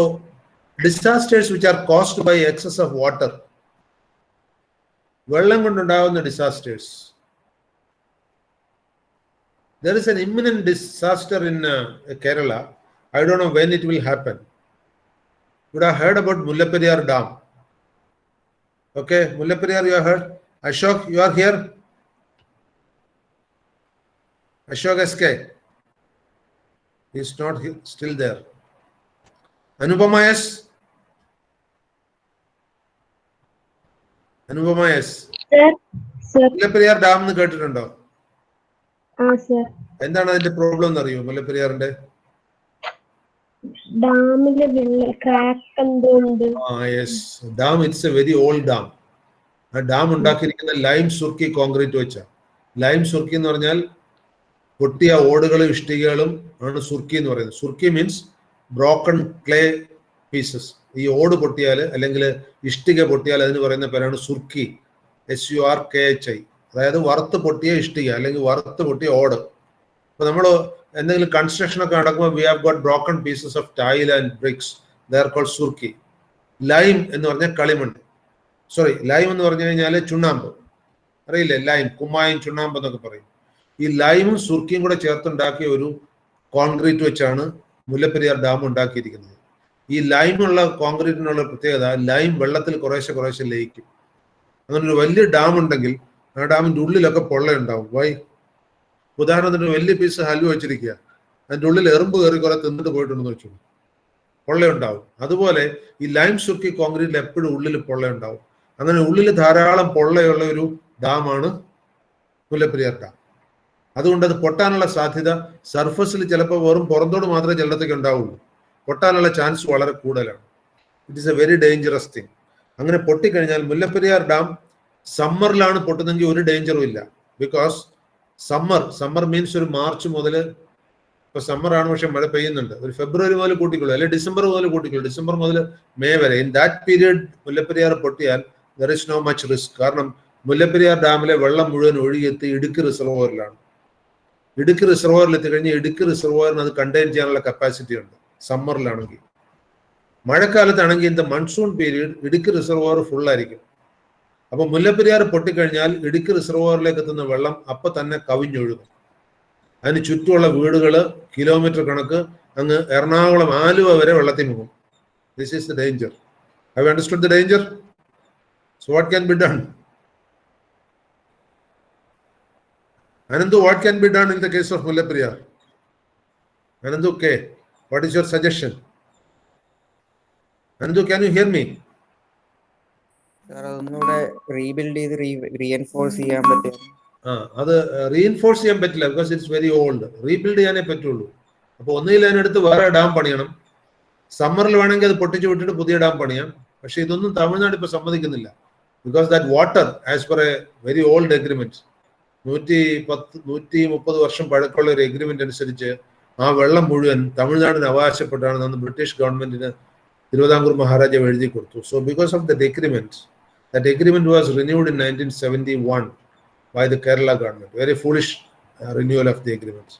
disasters which are caused by excess of water. വെള്ളം കൊണ്ടുണ്ടാകുന്ന disasters. There is an imminent disaster in Kerala. I don't know when it will happen. You would have heard about Mullaperiyar Dam. Okay, Mullaperiyar, you have heard? Ashok, you are here? Ashok SK. He is not here, still there. Anupama S. Mullaperiyar dam എന്ന് കേട്ടിട്ടുണ്ടോ? എന്താണ് അതിന്റെ problem എന്ന് അറിയോ? മുല്ലപ്പെരിയാറിന്റെ dam it's a very old dam. ആ dam ഉണ്ടാക്കിയിരിക്കുന്ന lime surkhi concrete വെച്ച. ലൈം സുർക്കി എന്ന് പറഞ്ഞാൽ പൊട്ടിയ ഓടുകളും ഇഷ്ടികകളും ആണ് സുർക്കി എന്ന് പറയുന്നത്. Surkhi means broken clay pieces. ഈ ഓട് പൊട്ടിയാൽ അല്ലെങ്കിൽ ഇഷ്ടിക പൊട്ടിയാൽ അതിന് പറയുന്ന പേരാണ് സുർക്കി. SURKHI. അതായത് വറുത്ത് പൊട്ടിയ ഇഷ്ടിക അല്ലെങ്കിൽ വറുത്ത് പൊട്ടിയ ഓട്. അപ്പൊ നമ്മൾ എന്തെങ്കിലും കൺസ്ട്രക്ഷൻ ഒക്കെ നടക്കുമ്പോൾ we have got broken pieces of tile and bricks. They are called surkhi. Lime എന്ന് പറഞ്ഞാൽ കളിമണ്ണ്. ലൈം എന്ന് പറഞ്ഞു കഴിഞ്ഞാൽ ചുണ്ണാമ്പ്. അറിയില്ലേ? ലൈം, കുമ്മായം, ചുണ്ണാമ്പ് എന്നൊക്കെ പറയും. ഈ ലൈമും സുർക്കിയും കൂടെ ചേർത്തുണ്ടാക്കിയ ഒരു കോൺക്രീറ്റ് വെച്ചാണ് മുല്ലപ്പെരിയാർ ഡാം ഉണ്ടാക്കിയിരിക്കുന്നത്. ഈ ലൈമുള്ള കോൺക്രീറ്റിനുള്ള പ്രത്യേകത, ലൈം വെള്ളത്തിൽ കുറേശ്ശെ ലയിക്കും. അങ്ങനെ ഒരു വലിയ ഡാം ഉണ്ടെങ്കിൽ ആ ഡാമിന്റെ ഉള്ളിലൊക്കെ പൊള്ളയുണ്ടാവും. വൈ? ഉദാഹരണത്തിന് വലിയ പീസ് ഹൽവ വെച്ചിരിക്കുക, അതിന്റെ ഉള്ളിൽ എറുമ്പ് കയറി കുറെ തിന്നിട്ട് പോയിട്ടുണ്ടെന്ന് വെച്ചു, പൊള്ളയുണ്ടാവും. അതുപോലെ ഈ ലൈം സുർക്കി കോൺക്രീറ്റിൽ എപ്പോഴും ഉള്ളിൽ പൊള്ളയുണ്ടാവും. അങ്ങനെ ഉള്ളിൽ ധാരാളം പൊള്ളയുള്ള ഒരു ഡാമാണ് മുല്ലപ്പെരിയാർ ഡാം. അതുകൊണ്ട് അത് പൊട്ടാനുള്ള സാധ്യത സർഫസിൽ ചിലപ്പോൾ വെറും പുറന്തോട് മാത്രമേ ജലത്തേക്ക് ഉണ്ടാവുള്ളൂ. പൊട്ടാനുള്ള ചാൻസ് വളരെ കൂടുതലാണ്. It is A very dangerous thing. അങ്ങനെ പൊട്ടിക്കഴിഞ്ഞാൽ മുല്ലപ്പെരിയാർ ഡാം സമ്മറിലാണ് പൊട്ടുന്നെങ്കിൽ ഒരു ഡേഞ്ചറും ഇല്ല. ബിക്കോസ് സമ്മർ മീൻസ് ഒരു മാർച്ച് മുതൽ, ഇപ്പൊ സമ്മറാണ് പക്ഷെ മഴ പെയ്യുന്നുണ്ട്, ഒരു ഫെബ്രുവരി മുതൽ കൂട്ടിക്കുള്ളൂ, അല്ലെങ്കിൽ ഡിസംബർ മുതൽ കൂട്ടിക്കുള്ളൂ, ഡിസംബർ മുതൽ മെയ് വരെ. ഇൻ ദാറ്റ് പീരിയഡ് മുല്ലപ്പെരിയാർ പൊട്ടിയാൽ there is no much risk. കാരണം മുല്ലപ്പെരിയാർ ഡാമിലെ വെള്ളം മുഴുവൻ ഒഴുകിയെത്തി ഇടുക്കി റിസർവോയറിലാണ്. ഇടുക്കി റിസർവോയറിൽ എത്തിക്കഴിഞ്ഞാൽ ഇടുക്കി റിസർവോയറിന് അത് കണ്ടെയ്ൻ ചെയ്യാനുള്ള കപ്പാസിറ്റി ഉണ്ട് സമ്മറിലാണെങ്കിൽ. മഴക്കാലത്താണെങ്കിൽ in the monsoon period Idukki reservoir ഫുള്ളായിരിക്കും. അപ്പൊ മുല്ലപ്പെരിയാർ പൊട്ടിക്കഴിഞ്ഞാൽ ഇടുക്കി റിസർവോയറിലേക്ക് എത്തുന്ന വെള്ളം അപ്പൊ തന്നെ കവിഞ്ഞൊഴുകും. അതിന് ചുറ്റുമുള്ള വീടുകൾ കിലോമീറ്റർ കണക്ക് അങ്ങ് എറണാകുളം, ആലുവ വരെ വെള്ളത്തിൽ മുങ്ങും. This is the danger. Have you understood the danger? So what can be done? Anandu, what can be done in the case of Mullaperiyar? Anandu K, what is your suggestion? Andu, can you hear me? Sir അതൊന്നുകൂടെ rebuild ചെയ്ത് reinforce ചെയ്യാൻ പറ്റും. അത് reinforce ചെയ്യാൻ പറ്റില്ല, because it's very old. Rebuild ചെയ്യാനേ പറ്റുള്ളൂ. അപ്പോൾ ഒന്നുകിൽ അതിനടുത്ത് വേറെ ഡാം പണിയണം. സമ്മറിൽ വേണമെങ്കിൽ അത് പൊട്ടിച്ചു വിട്ടിട്ട് പുതിയ ഡാം പണിയാം. പക്ഷെ ഇതൊന്നും തമിഴ്നാട് ഇപ്പോൾ സമ്മതിക്കുന്നില്ല. Because that water as per A very old agreement, 130 വർഷം പഴക്കമുള്ള ഒരു എഗ്രിമെന്റ് അനുസരിച്ച് ആ വെള്ളം മുഴുവൻ തമിഴ്നാടിന് അവകാശപ്പെട്ടാണ് അന്ന് ബ്രിട്ടീഷ് ഗവൺമെന്റിന് തിരുവിതാംകൂർ മഹാരാജാവ് എഴുതി കൊടുത്തു. So because of that agreement, that agreement was renewed in 1971 by the Kerala government. Very foolish renewal of the agreement.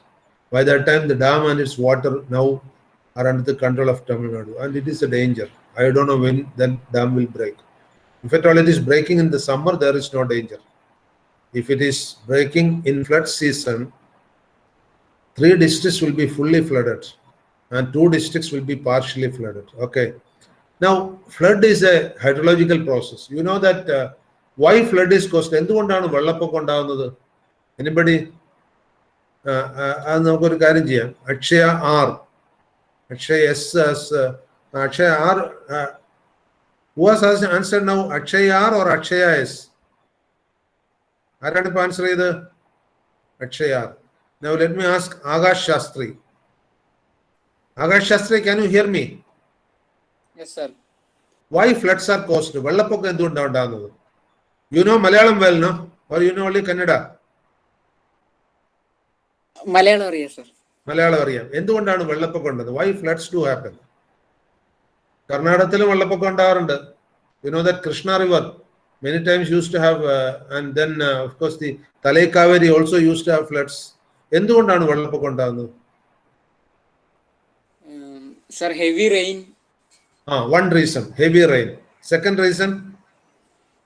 By that time, the dam and its water now are under the control of Tamil Nadu, and it is a danger. I don't know when that dam will break. If at all it is breaking in the summer, there is no danger. If it is breaking in flood season, 3 districts will be fully flooded, and 2 districts will be partially flooded. Okay. Now, flood is a hydrological process. You know that why flood is caused? എന്തുകൊണ്ടാണ് വെള്ളപ്പൊക്കം ഉണ്ടാകുന്നത്? Anybody? അത് നമുക്കൊരു കാര്യം ചെയ്യാം. Akshaya R, Akshaya S, Akshaya R. Who has answered now? Akshaya R or Akshaya S? ആരാണ് ഇപ്പൊ answer ചെയ്ത്? Akshaya R. Now let me ask Akash Shastri. Akash Shastri, can you hear me? Yes, sir. Why floods are caused? വെള്ളപ്പൊക്കം എന്തുകൊണ്ടാണ് ഉണ്ടാകുന്നത്? You know Malayalam well, no? Or you know only Kannada? Malayalam അറിയാം sir. Malayalam അറിയാം. എന്തുകൊണ്ടാണ് വെള്ളപ്പൊക്കം ഉണ്ടാകുന്നത്? Why floods do happen? കർണാടകത്തിലും വെള്ളപ്പൊക്കം ഉണ്ടാകാറുണ്ട്. You know that Krishna river many times used to have and then of course the Talai Kaveri also used to have floods. എന്തുകൊണ്ടാണ് വെള്ളപ്പൊക്കം ഉണ്ടാകുന്നത്? Sir, heavy rain. One reason, heavy rain. Second reason,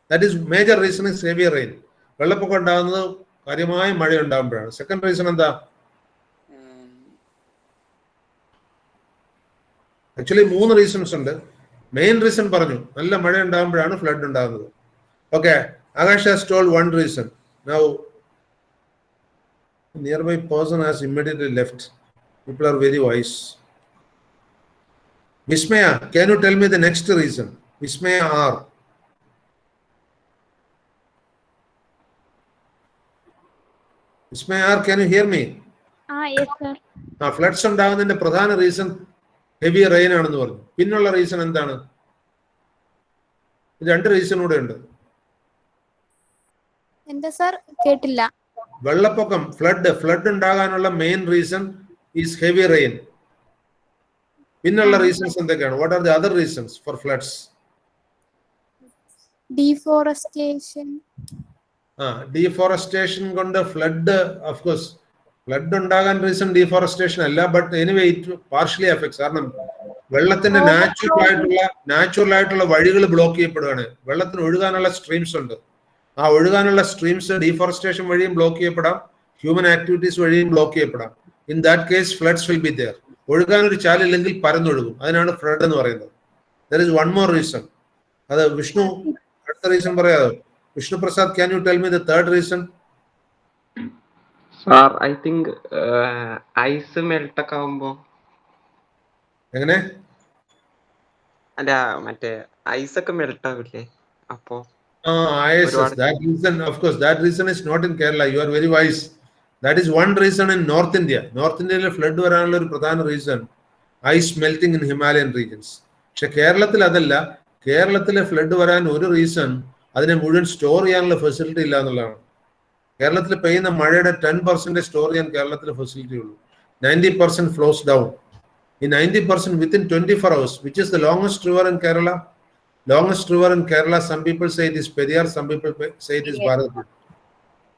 that is major reason is heavy rain. വെള്ളപ്പൊക്കം ഉണ്ടാകുന്നത് കാര്യമായ മഴ ഉണ്ടാകുമ്പോഴാണ്. Second reason എന്താ? Actually 3 reasons ഉണ്ട്. Main reason പറഞ്ഞു, നല്ല മഴ ഉണ്ടാകുമ്പോഴാണ് ഫ്ലഡ് ഉണ്ടാകുന്നത്. Okay, Akash has told 1 reason. Now, nearby person has immediately left. People are very wise. Vismaya, can you tell me the next reason? Vismaya R. Vismaya R, can you hear me? Yes, sir. Floods ഉണ്ടാകുന്നതിന്റെ പ്രധാന reason heavy rain ആണെന്ന് പറഞ്ഞു. പിന്നുള്ള reason എന്താണ്? 2 reason കൂടെ ഉണ്ട്. എന്താ sir? കേട്ടില്ല. വെള്ളപ്പൊക്കം, ഫ്ലഡ് ഉണ്ടാകാനുള്ള main reason is heavy rain. പിന്നുള്ള റീസൺസ് എന്തൊക്കെയാണ്? What are the other reasons for floods? Deforestation. Deforestation കൊണ്ട് ഫ്ലഡ്, ഓഫ് കോഴ്സ് ഫ്ലഡ് ഉണ്ടാകാൻ റീസൺ ഡീഫോറസ്റ്റേഷൻ അല്ല, but anyway it partially effects. കാരണം വെള്ളത്തിന്റെ നാച്ചുറൽ ആയിട്ടുള്ള വഴികൾ ബ്ലോക്ക് ചെയ്യപ്പെടുകയാണ്. വെള്ളത്തിന് ഒഴുകാനുള്ള സ്ട്രീംസ് ഉണ്ട്. ആ ഒഴുകാനുള്ള സ്ട്രീംസ് ഡീഫോറസ്റ്റേഷൻ വഴിയും ബ്ലോക്ക് ചെയ്യപ്പെടാം, ഹ്യൂമൻ ആക്ടിവിറ്റീസ് വഴിയും ബ്ലോക്ക് ചെയ്യപ്പെടാം. In that case floods will be there. ഒഴുകാനൊരു ചാലില്ലെങ്കിൽ പരന്നൊഴുകും. അതിനാണ് ഫ്ലഡ് എന്ന് പറയുന്നത്. There is 1 more reason. അത് വിഷ്ണു അടുത്ത റീസൺ പറയാമോ? Vishnu Prasad, can you tell me the third reason? Sir, I think ice melt ഒക്കെ ആവുമ്പോ. എങ്ങനെ? അല്ല, മറ്റേ ഐസ് ഒക്കെ മെൽട്ട് ആവില്ലേ അപ്പോ? ISS. That reason, of course, that reason is not in Kerala. You are very wise. That is one reason in North India. North India flood വരാനുള്ള ഒരു പ്രധാന reason ice melting in Himalayan regions. പക്ഷെ കേരളത്തിൽ അതല്ല. കേരളത്തിലെ flood വരാൻ ഒരു reason അതിനെ മുഴുവൻ സ്റ്റോർ ചെയ്യാനുള്ള ഫെസിലിറ്റി ഇല്ല എന്നുള്ളതാണ്. കേരളത്തിൽ പെയ്യുന്ന മഴയുടെ 10% സ്റ്റോർ ചെയ്യാൻ കേരളത്തിൽ ഫെസിലിറ്റി ഉള്ളൂ. 90% ഫ്ലോസ് ഡൗൺ. ഈ 90% within 24 hours, which is the longest river in Kerala? Longest river in Kerala, some people say it is Periyar, some people say it is Bharatapuzha.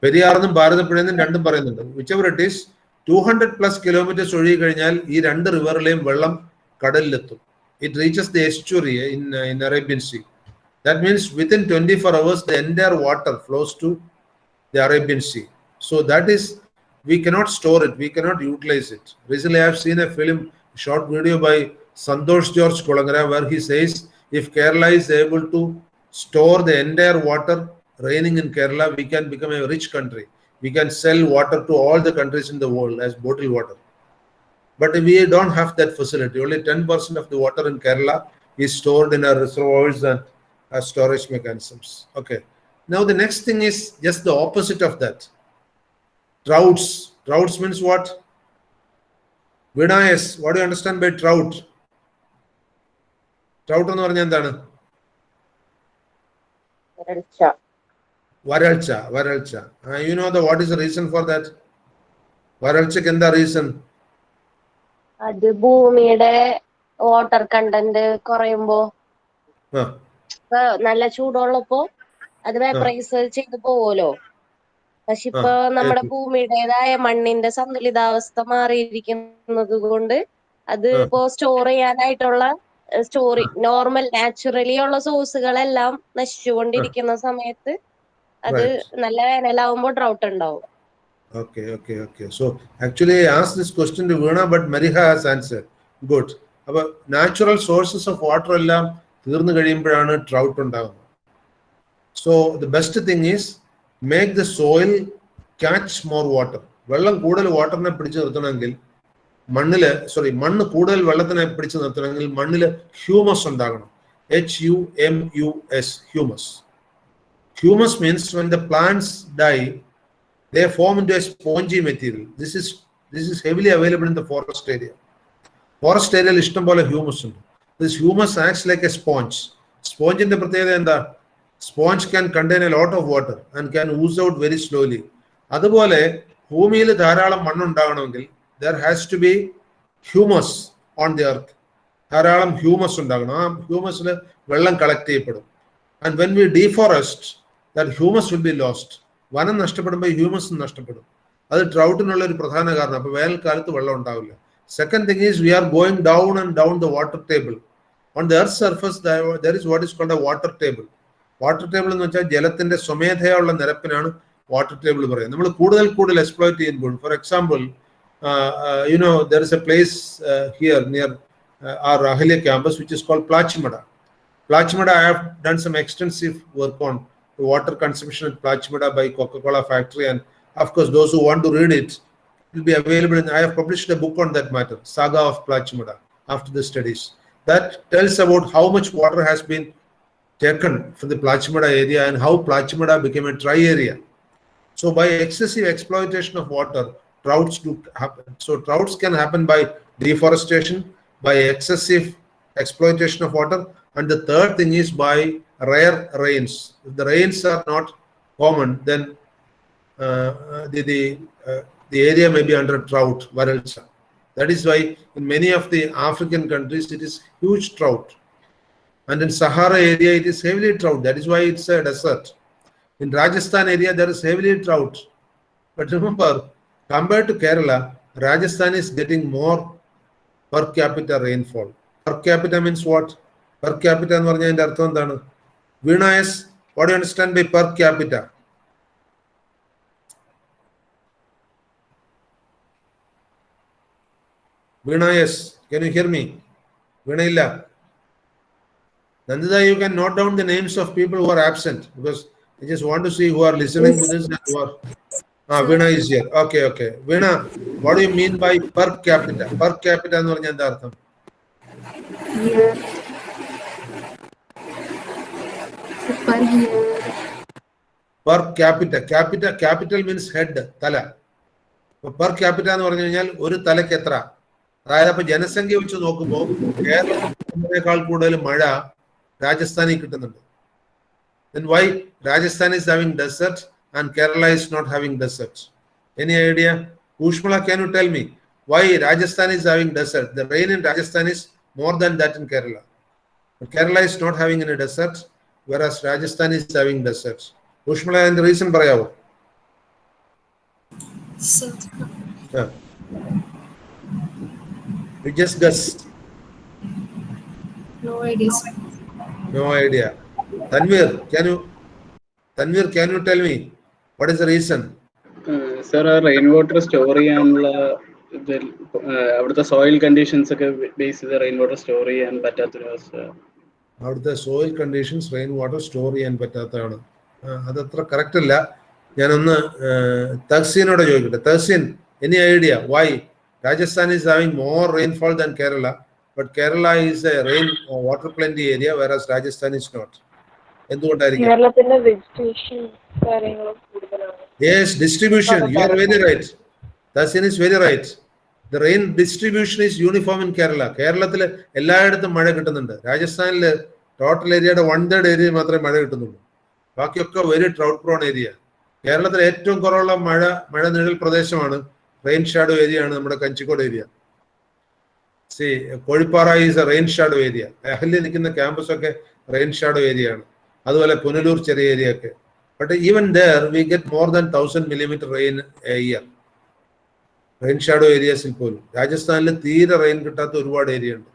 പെരിയാറെന്നും ഭാരതപ്പുഴയെന്നും രണ്ടും പറയുന്നുണ്ട്. whichever it is, 200+ kilometers ഒഴുകി കഴിഞ്ഞാൽ ഈ 2 റിവറിലെയും വെള്ളം കടലിലെത്തും. It reaches the estuary in Arabian Sea. That means within 24 hours the entire water flows to the Arabian Sea. So that is, we cannot store it, we cannot utilize it. Recently I have seen a short video by Santosh George Kolangara where he says if Kerala is able to store the entire water raining in Kerala, we can become a rich country. We can sell water to all the countries in the world as bottled water. But we don't have that facility. Only 10% of the water in Kerala is stored in our reservoirs and storage mechanisms. Okay. Now the next thing is just the opposite of that. Droughts. Droughts means what? Vinayas, what do you understand by drought? Drought എന്ന് പറഞ്ഞാൽ എന്താണ്? വരൾച്ച. You know what is the reason for that? വരൾച്ചയ്ക്ക് എന്താ reason? അത് ഭൂമിയുടെ water content കുറയുമ്പോ നല്ല ചൂടുള്ളപ്പോ അത് vaporise ചെയ്ത് പോവല്ലോ. പക്ഷെ ഇപ്പൊ നമ്മുടെ ഭൂമിയുടേതായ മണ്ണിന്റെ സന്തുലിതാവസ്ഥ മാറിയിരിക്കുന്നത് കൊണ്ട് അത് ഇപ്പോ സ്റ്റോർ ചെയ്യാനായിട്ടുള്ള നോർമൽ നാച്ചുറലി ഉള്ള സോഴ്സുകളെല്ലാം നശിച്ചുകൊണ്ടിരിക്കുന്ന സമയത്ത് അത് നല്ല വേനലാവുമ്പോ ഡ്രൗട്ട് ഉണ്ടാവും. Okay. So actually I asked this question to Veena, but Mariha has answered. Good. But natural sources of water എല്ലാം തീർന്നു കഴിയുമ്പോഴാണ് drought ഉണ്ടാകുന്നത്. So the best thing is make the soil catch more water. വെള്ളം കൂടുതൽ വാട്ടറിനെ പിടിച്ചു നിർത്തണമെങ്കിൽ മണ്ണ് കൂടുതൽ വെള്ളത്തിനെ പിടിച്ചു നിർത്തണമെങ്കിൽ മണ്ണിൽ ഹ്യൂമസ് ഉണ്ടാകണം. HUMUS, humus. Humus means when the plants die, they form into a spongy material. This is heavily available in the forest area. Forest area ishtam pole humus undu. This humus acts like a sponge. Sponge inde pratyekatha endha? Sponge can contain a lot of water and can ooze out very slowly. Adupole bhumiyil dharalam mannu undaganamengil there has to be humus on the earth. Dharalam humus undaganam. Aa humus il vellam collect cheyyapedum. And when we deforest, that humus will be lost. വനം നഷ്ടപ്പെടുമ്പോൾ humus നഷ്ടപ്പെടും. അത് ഡ്രൗട്ടിനുള്ള ഒരു പ്രധാന കാരണം. അപ്പോൾ വേനൽക്കാലത്ത് വെള്ളം ഉണ്ടാവില്ല. Second thing is we are going down and down the water table. On the earth surface there is what is called a water table. Water table എന്ന് വെച്ചാൽ ജലത്തിന്റെ സ്വമേധയുള്ള നിരപ്പിനാണ് വാട്ടർ ടേബിൾ പറയുന്നത്. നമ്മൾ കൂടുതൽ എക്സ്പ്ലോയിറ്റ് ചെയ്യുമ്പോൾ, for example there is a place here near our Ahilya campus which is called Plachimada. I have done some extensive work on the water consumption at Plachimada by Coca-Cola factory, and of course those who want to read it will be available. I have published a book on that matter, Saga of Plachimada, after the studies. That tells about how much water has been taken from the Plachimada area and how Plachimada became a dry area. So by excessive exploitation of water, droughts do happen. So droughts can happen by deforestation, by excessive exploitation of water, and the third thing is by rare rains. If the rains are not common, then the area may be under drought, varalcha. That is why in many of the African countries it is huge drought, and in Sahara area it is heavily drought. That is why it's a desert. In Rajasthan area there is heavily drought. But remember, compared to Kerala, Rajasthan is getting more per capita rainfall. Per capita means what? Per capita എന്ന് പറഞ്ഞാൽ അതിന്റെ അർത്ഥം എന്താണ്? Vinayas, what do you understand by per capita? Vinayas, can you hear me? Vinayilla. Nandita, you can note down the names of people who are absent because I just want to see who are listening to this and who are. Veena is here. Okay. Veena, what do you mean by per capita? Per capita എന്ന് പറഞ്ഞാൽ എന്താ അർത്ഥം? Per capita. Capital means head, തല. Per capita എന്ന് പറഞ്ഞു കഴിഞ്ഞാൽ ഒരു തലയ്ക്ക് എത്ര? അതായത് അപ്പൊ ജനസംഖ്യ വെച്ച് നോക്കുമ്പോൾ കേരളത്തിനേക്കാൾ കൂടുതൽ മഴ രാജസ്ഥാനിൽ കിട്ടുന്നുണ്ട്. Then why Rajasthan is having desert and Kerala is not having desert? Any idea? Ushmala, can you tell me why Rajasthan is having desert? The rain in Rajasthan is more than that in Kerala. But Kerala is not having any desert, whereas Rajasthan is having desert. Ushmala, and the reason parayavo? You just guessed. No idea. No idea. Tanvir, can you tell me what is the reason? Sir, rainwater store ചെയ്യാനുള്ള അവിടുത്തെ soil conditions ഒക്കെ base ചെയ്ത് റെയിൻവാട്ടർ store ചെയ്യാൻ പറ്റാത്തൊരു അവസ്ഥ. അവിടുത്തെ soil conditions rain water store ചെയ്യാൻ പറ്റാത്തതാണ്. അതത്ര കറക്റ്റ് അല്ല. ഞാനൊന്ന് തഹ്സീനോട് ചോദിക്കട്ടെ. Tahseen, any idea why Rajasthan is having more rainfall than Kerala but Kerala is a rain water plenty area, whereas Rajasthan is not. എന്തുകൊണ്ടായിരിക്കും? കേരളത്തിന്റെ വെജിറ്റേഷൻ കാര്യങ്ങളും കൂടുതലാണ്. Yes, distribution. You are very right. Dasin is very right. The rain distribution is uniform in Kerala. കേരളത്തിൽ എല്ലായിടത്തും മഴ കിട്ടുന്നുണ്ട്. രാജസ്ഥാനിൽ total ഏരിയയുടെ 1/3 ഏരിയ മാത്രമേ മഴ കിട്ടുന്നുള്ളൂ. ബാക്കിയൊക്കെ വെരി ട്രൗട്ട് പ്രോൺ ഏരിയ. കേരളത്തിൽ ഏറ്റവും കുറവുള്ള മഴ നിഴൽ പ്രദേശമാണ്, റെയിൻ ഷാഡോ ഏരിയ ആണ് നമ്മുടെ Kanjikode area. Kozhippara is A rain shadow area. Ahalya നിൽക്കുന്ന ക്യാമ്പസ് ഒക്കെ റെയിൻ ഷാഡോ ഏരിയ ആണ്. അതുപോലെ പുനലൂർ ചെറിയ ഏരിയ ഒക്കെ. But even there we get more than 1000 millimeter rain a year. Rain shadow ഏരിയസിൽ പോലും. രാജസ്ഥാനിൽ തീരെ റെയിൻ കിട്ടാത്ത ഒരുപാട് ഏരിയ ഉണ്ട്.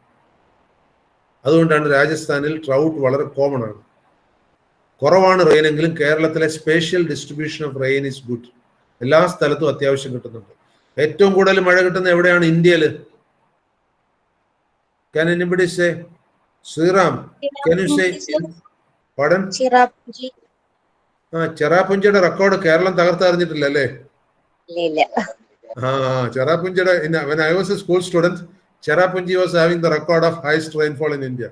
അതുകൊണ്ടാണ് രാജസ്ഥാനിൽ ട്രൗട്ട് വളരെ കോമൺ ആണ്. കുറവാണ് റെയിൻ എങ്കിലും കേരളത്തിലെ spatial distribution of rain is good. എല്ലാ സ്ഥലത്തും അത്യാവശ്യം കിട്ടുന്നുണ്ട്. ഏറ്റവും കൂടുതൽ മഴ കിട്ടുന്ന എവിടെയാണ് ഇന്ത്യയിൽ? Can anybody say? Sriram, can you say? Pardon? Cherrapunji. ചെറാപുഞ്ചിയുടെ റെക്കോർഡ് കേരളം തകർത്തറിഞ്ഞിട്ടില്ല അല്ലേ? ഇല്ല. ചെറാപുഞ്ചിയുടെ when I was a school student, Cherrapunji was having the record of highest rainfall in India.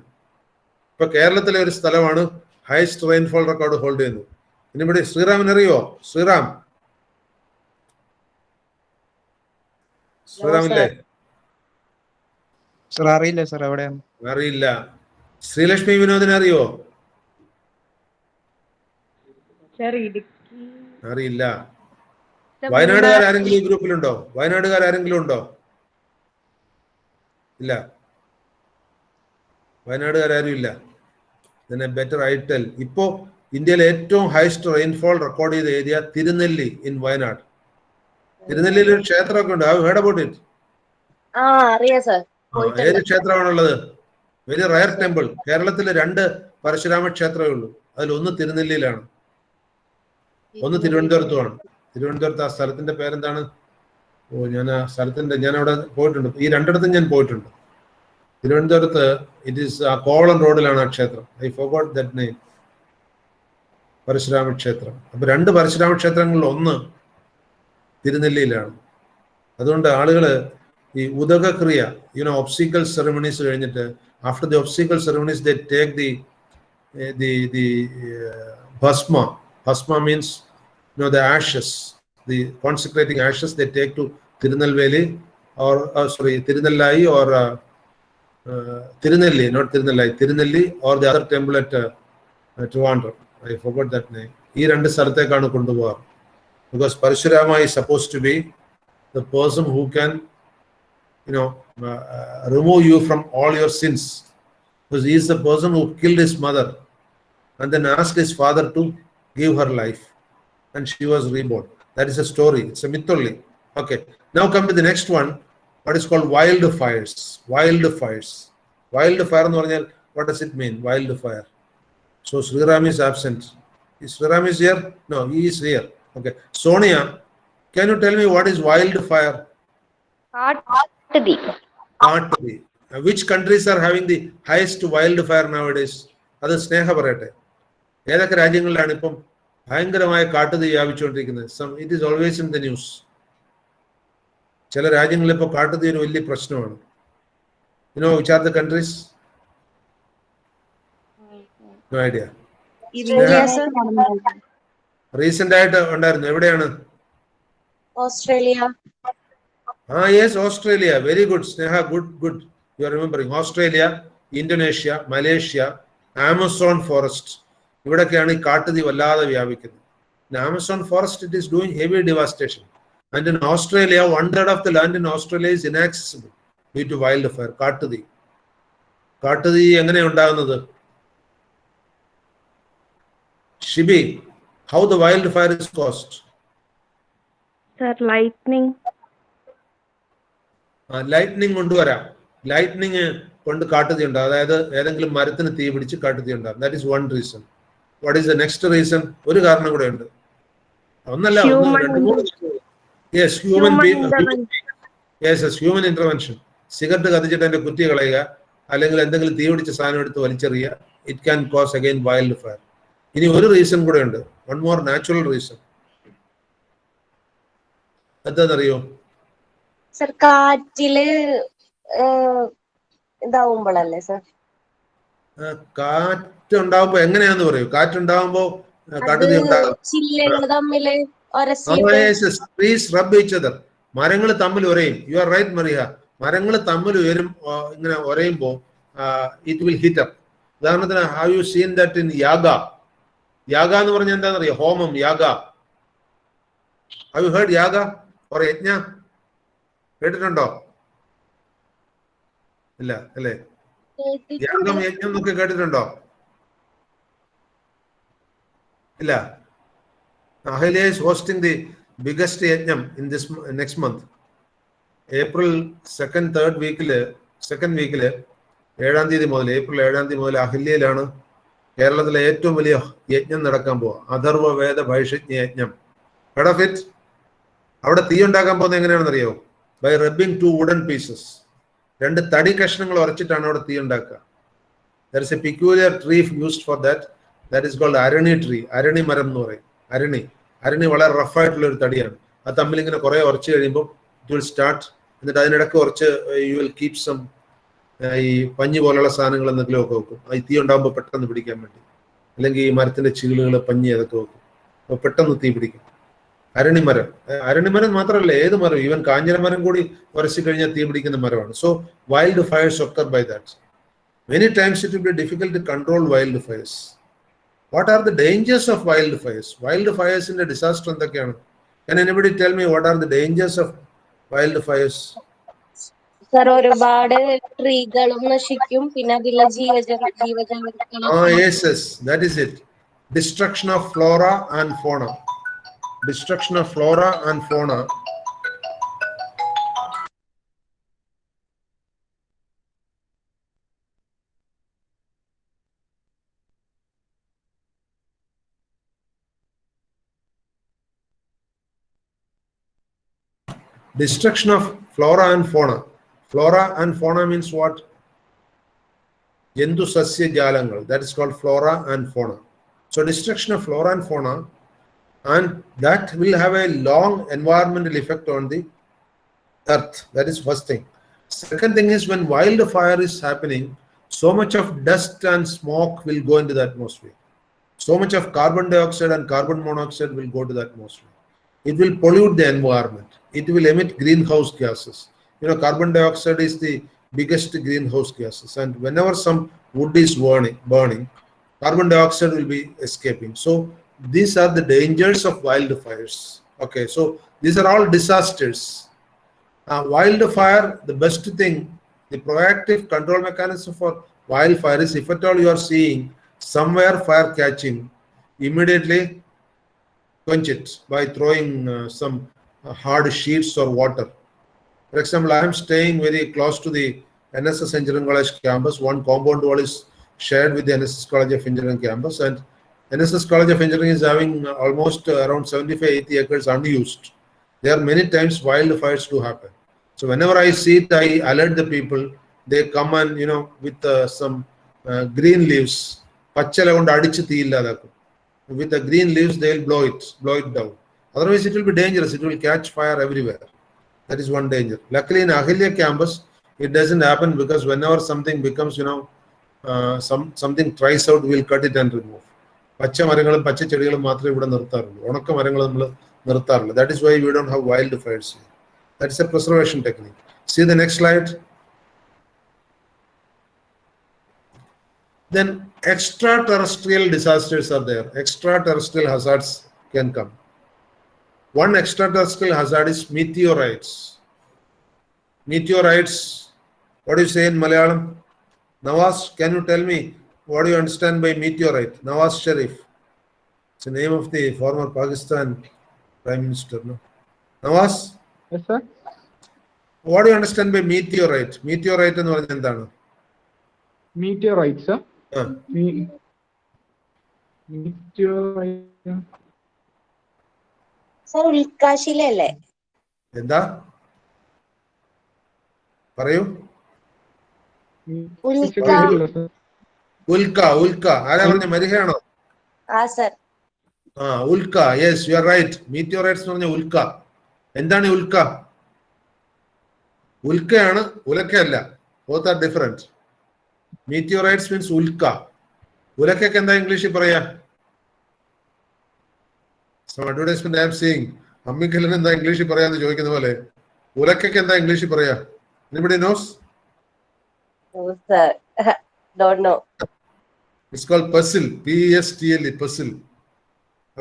ഇപ്പൊ കേരളത്തിലെ ഒരു സ്ഥലമാണ് highest rainfall റെക്കോർഡ് ഹോൾഡ് ചെയ്യുന്നത്. anybody? ശ്രീറാമിന് അറിയോ? ശ്രീറാമില്ലേ? സർ അറിയില്ല സർ, എവിടെയാണ്? അറിയില്ല. ശ്രീലക്ഷ്മി വിനോദിനെ അറിയോ? അറിയില്ല. വയനാടുകാർ ആരെങ്കിലും ഈ ഗ്രൂപ്പിലുണ്ടോ? വയനാടുകാർ ആരെങ്കിലും ഉണ്ടോ? ഇല്ല. വയനാടുകാർ ആരും ഇല്ല. Better I tell. ഇപ്പോ ഇന്ത്യയിലെ ഏറ്റവും ഹൈസ്റ്റ് റെയിൻഫോൾ റെക്കോർഡ് ചെയ്ത ഏരിയ തിരുനെല്ലി ഇൻ വയനാട്. തിരുനെല്ലിയിൽ ഒരു ക്ഷേത്രമൊക്കെ ഉണ്ട്. Have heard about it? അറിയാം സർ. ഏത് ക്ഷേത്രമാണുള്ളത്? Very rare temple. കേരളത്തിൽ 2 പരശുരാമ ക്ഷേത്രമേ ഉള്ളൂ. അതിൽ ഒന്ന് തിരുനെല്ലിയിലാണ്, ഒന്ന് തിരുവനന്തപുരത്തുമാണ്. തിരുവനന്തപുരത്ത് ആ സ്ഥലത്തിന്റെ പേരെന്താണ്? ഞാൻ ആ സ്ഥലത്തിന്റെ ഞാൻ അവിടെ പോയിട്ടുണ്ട്. ഈ 2ഇടത്തും ഞാൻ പോയിട്ടുണ്ട്. തിരുവനന്തപുരത്ത് ഇറ്റ് ഈസ് ആ കോവളം റോഡിലാണ് ആ ക്ഷേത്രം. I forgot that name. Parashurama ക്ഷേത്രം. അപ്പൊ 2 പരശുരാമ ക്ഷേത്രങ്ങളിൽ ഒന്ന് തിരുനെല്ലിയിലാണ്. അതുകൊണ്ട് ആളുകള് ഈ ഉദകക്രിയ, ഒബ്സിക്കൽ സെറമണീസ് കഴിഞ്ഞിട്ട് after the obsequial ceremonies they take the bhasma means the ashes, the consecrating ashes they take to Tirunelveli or Tirunellai or Tirunelli, not Tirunellai, Tirunelli or the other temple at Trivandrum. I forgot that name. ഈ 2 സ്ഥലത്തേക്കാണ് കൊണ്ടുപോകാറ്. Because Parashurama is supposed to be the person who can remove you from all your sins. Because he is the person who killed his mother and then asked his father to give her life. And she was reborn. That is a story. It's a myth only. Okay. Now come to the next one. What is called wildfires. Wildfires. Wildfire. What does it mean? Wildfire. So Sriram is absent. Is Sriram is here? No, he is here. Okay. Sonia, can you tell me what is wildfire? കാട്ടുതീ. Which countries are having the highest wildfire nowadays? അത് സ്നേഹ പറയട്ടെ. ഏതൊക്കെ രാജ്യങ്ങളിലാണ് ഇപ്പം ഭയങ്കരമായ കാട്ടുതീ വ്യാപിച്ചുകൊണ്ടിരിക്കുന്നത്? It is always in the news. ചില രാജ്യങ്ങളിൽ ഇപ്പോൾ കാട്ടുതീ ഒരു വലിയ പ്രശ്നമാണ്. Which are the countries? No idea. Recent ആയിട്ട് ഉണ്ടായിരുന്നു. എവിടെയാണ്? Australia. Yes, Australia. Very good Sneha. Good you are remembering. Australia, Indonesia, Malaysia, Amazon forest, ഇവിടൊക്കെയാണ് ഈ കാട്ടുതീ വല്ലാതെ വ്യാപിക്കുന്നത്. In Amazon forest it is doing heavy devastation, and in Australia 1/3 of the land in Australia is inaccessible due to wildfire. കാട്ടുതീ എങ്ങനെ ഉണ്ടാകുന്നത്? Shibi, how the wildfire is caused? Sir, lightning. Lightning കൊണ്ടുവരാം. Lightning കൊണ്ട് കാട്ടുതീ ഉണ്ടാകും. അതായത് ഏതെങ്കിലും മരത്തിന് തീ പിടിച്ച് കാട്ടുതീ ഉണ്ടാകും. That is one reason. What is the next reason? ഒരു കാരണം കൂടെ ഉണ്ട്. ഒന്നല്ല, ഹ്യൂമൻ ഇന്റർവെൻഷൻ. സിഗരറ്റ് കത്തിച്ചിട്ട് അതിന്റെ കുറ്റി കളയുക, അല്ലെങ്കിൽ എന്തെങ്കിലും തീ പിടിച്ച സാധനം എടുത്ത് വലിച്ചെറിയുക. It can cause again wild fire. ഇനി ഒരു റീസൺ കൂടെ ഉണ്ട്. One more natural reason. എന്താണെന്നറിയോ? സർ, കാറ്റില് ഇതാവുമ്പോഴല്ലേ സർ? കാറ്റുണ്ടാവുമ്പോ എങ്ങനെയാന്ന് പറയൂ? കാറ്റുണ്ടാവുമ്പോ കാട്ടുതീ അത് ഉണ്ടാകും. ചില്ലകൾ തമ്മില് ഒരസിയിട്ട് Trees rub each other. മരങ്ങൾ തമ്മിൽ ഉരയും. You are right Mariya. മരങ്ങൾ തമ്മിൽ ഉയരും, ഇങ്ങനെ ഉരയുമ്പോ ഇറ്റ് വിൽ ഹീറ്റ് അപ്പ്. ഉദാഹരണത്തിന് have you seen that in yaga? യാഗ എന്ന് പറഞ്ഞാൽ എന്താണെന്നറിയോ? ഹോമം, യാഗ. Have you heard yaga or yajna? കേട്ടിട്ടുണ്ടോ? ഇല്ല അല്ലേ? യാഗം, യജ്ഞം എന്നൊക്കെ കേട്ടിട്ടുണ്ടോ? ഇല്ല. Ahilya is hosting the biggest yajnam in this next month. April 2nd, 3rd weekല് 7th weekല് 7ാം തീയതി മുതൽ, ഏപ്രിൽ 7ാം തീയതി മുതൽ അഹില്യയിലാണ് കേരളത്തിലെ ഏറ്റവും വലിയ യജ്ഞം നടക്കാൻ പോവുക. അഥർവ വേദ ഭൈഷജ്ഞ യജ്ഞം. Head of it. അവിടെ തീ ഉണ്ടാക്കാൻ പോകുന്നത് എങ്ങനെയാണെന്ന് അറിയോ? By rubbing 2 wooden pieces. 2 തടി കഷ്ണങ്ങൾ ഉരച്ചിട്ടാണ് അവിടെ തീ ഉണ്ടാക്കുക. There is a peculiar tree used for that. That is called Arani tree. Arani മരം എന്ന് പറയും. അരണി വളരെ റഫായിട്ടുള്ള ഒരു തടിയാണ്. അത് തമ്മിൽ ഇങ്ങനെ കുറെ ഉറച്ചു കഴിയുമ്പോൾ ഇറ്റ് വിൽ സ്റ്റാർട്ട്. എന്നിട്ട് അതിനിടയ്ക്ക് കുറച്ച് യു വിൽ കീപ് സം ഈ പഞ്ഞി പോലുള്ള സാധനങ്ങൾ എന്തെങ്കിലും ഒക്കെ വെക്കും. ഈ തീ ഉണ്ടാകുമ്പോൾ പെട്ടെന്ന് പിടിക്കാൻ വേണ്ടി. അല്ലെങ്കിൽ ഈ മരത്തിന്റെ ചീളുകൾ, പഞ്ഞി അതൊക്കെ വെക്കും. അപ്പോൾ പെട്ടെന്ന് തീ പിടിക്കും. അരണിമരം മാത്രമല്ല, ഏത് മരം, ഈവൻ കാഞ്ഞിര മരം കൂടി ഉരച്ചു കഴിഞ്ഞാൽ തീ പിടിക്കുന്ന മരമാണ്. So wild fires occur by that. Many times it will be difficult to control wildfires. What are the dangers of wildfires? Wildfires in the disaster എന്തൊക്കെയാണ്? Can anybody tell me what are the dangers of wildfires? Sir, ഒരുപാട് ട്രീകളും നശിക്കും, പിന്നെ അതിലെ ജീവജാലങ്ങളും. Yes, that is it. Destruction of flora and fauna. Destruction of flora and fauna. Destruction of flora and fauna. Flora and fauna means what? Jendu sasya jalangal. That is called flora and fauna. So destruction of flora and fauna, and that will have a long environmental effect on the earth. That is first thing. Second thing is, when wildfire is happening, so much of dust and smoke will go into the atmosphere. So much of carbon dioxide and carbon monoxide will go to the atmosphere. It will pollute the environment. It will emit greenhouse gases. You know, carbon dioxide is the biggest greenhouse gases, and whenever some wood is burning, carbon dioxide will be escaping. So these are the dangers of wildfires. Okay, so these are all disasters. Wildfire, the best thing, the proactive control mechanism for wildfire is, if at all you are seeing somewhere fire catching, immediately quench it by throwing some hard sheets or water. For example, I am staying very close to the NSS Engineering College campus. One compound wall is shared with the NSS College of Engineering campus, and NSS College of Engineering is having almost around 75-80 acres unused. There are many times wildfires do happen. So whenever I see it, I alert the people. They come and, you know, with some green leaves. Pachhala kondu adichu thee illadakum. With the green leaves, they will blow it down. Otherwise, it will be dangerous. It will catch fire everywhere. That is one danger. Luckily, in Ahilya campus, it doesn't happen, because whenever something becomes, you know, something tries out, we will cut it and remove. പച്ച മരങ്ങളും പച്ച ചെടികളും മാത്രമേ ഇവിടെ നിർത്താറുള്ളൂ. ഉണക്ക മരങ്ങൾ നമ്മൾ നിർത്താറില്ല. That is why we don't have wildfires. That is a preservation technique. See the next slide. Then extraterrestrial disasters are there. Extraterrestrial hazards can come. One extraterrestrial hazard is meteorites. Meteorites, what do you say in Malayalam? Nawaz, can you tell me what do you understand by meteorite? Nawaz Sharif. It's the name of the former Pakistan Prime Minister, no? Nawaz? Yes, sir. What do you understand by meteorite? Meteorite എന്ന് പറഞ്ഞാൽ എന്താണ്? Meteorites, sir. Meteorite. Sir, ഉൽക്കാശിലല്ലേ? എന്താ പറയൂ? ഉൽക്ക. ആരാ പറഞ്ഞ? മരിഹയാണോ? സർ. ഉൽക്ക. Yes, you are right. Meteorites എന്ന് പറഞ്ഞ ഉൽക്ക. എന്താണ് ഉൽക്ക? ഉൽക്കയാണ്, ഉലക്കയല്ല. Both are different. Meteorites means ulka. Ulakek എന്താ ഇംഗ്ലീഷിൽ പറയാ? Some advertisement I am seeing. അമ്മിക്കല്ലിന് എന്താ ഇംഗ്ലീഷിൽ പറയാന്ന് ചോദിക്കുന്ന പോലെ ഉലക്കയ്ക്ക് എന്താ ഇംഗ്ലീഷിൽ പറയാ? Anybody knows? No, sir. Don't know. It's called pestle. P-E-S-T-L-E, pestle.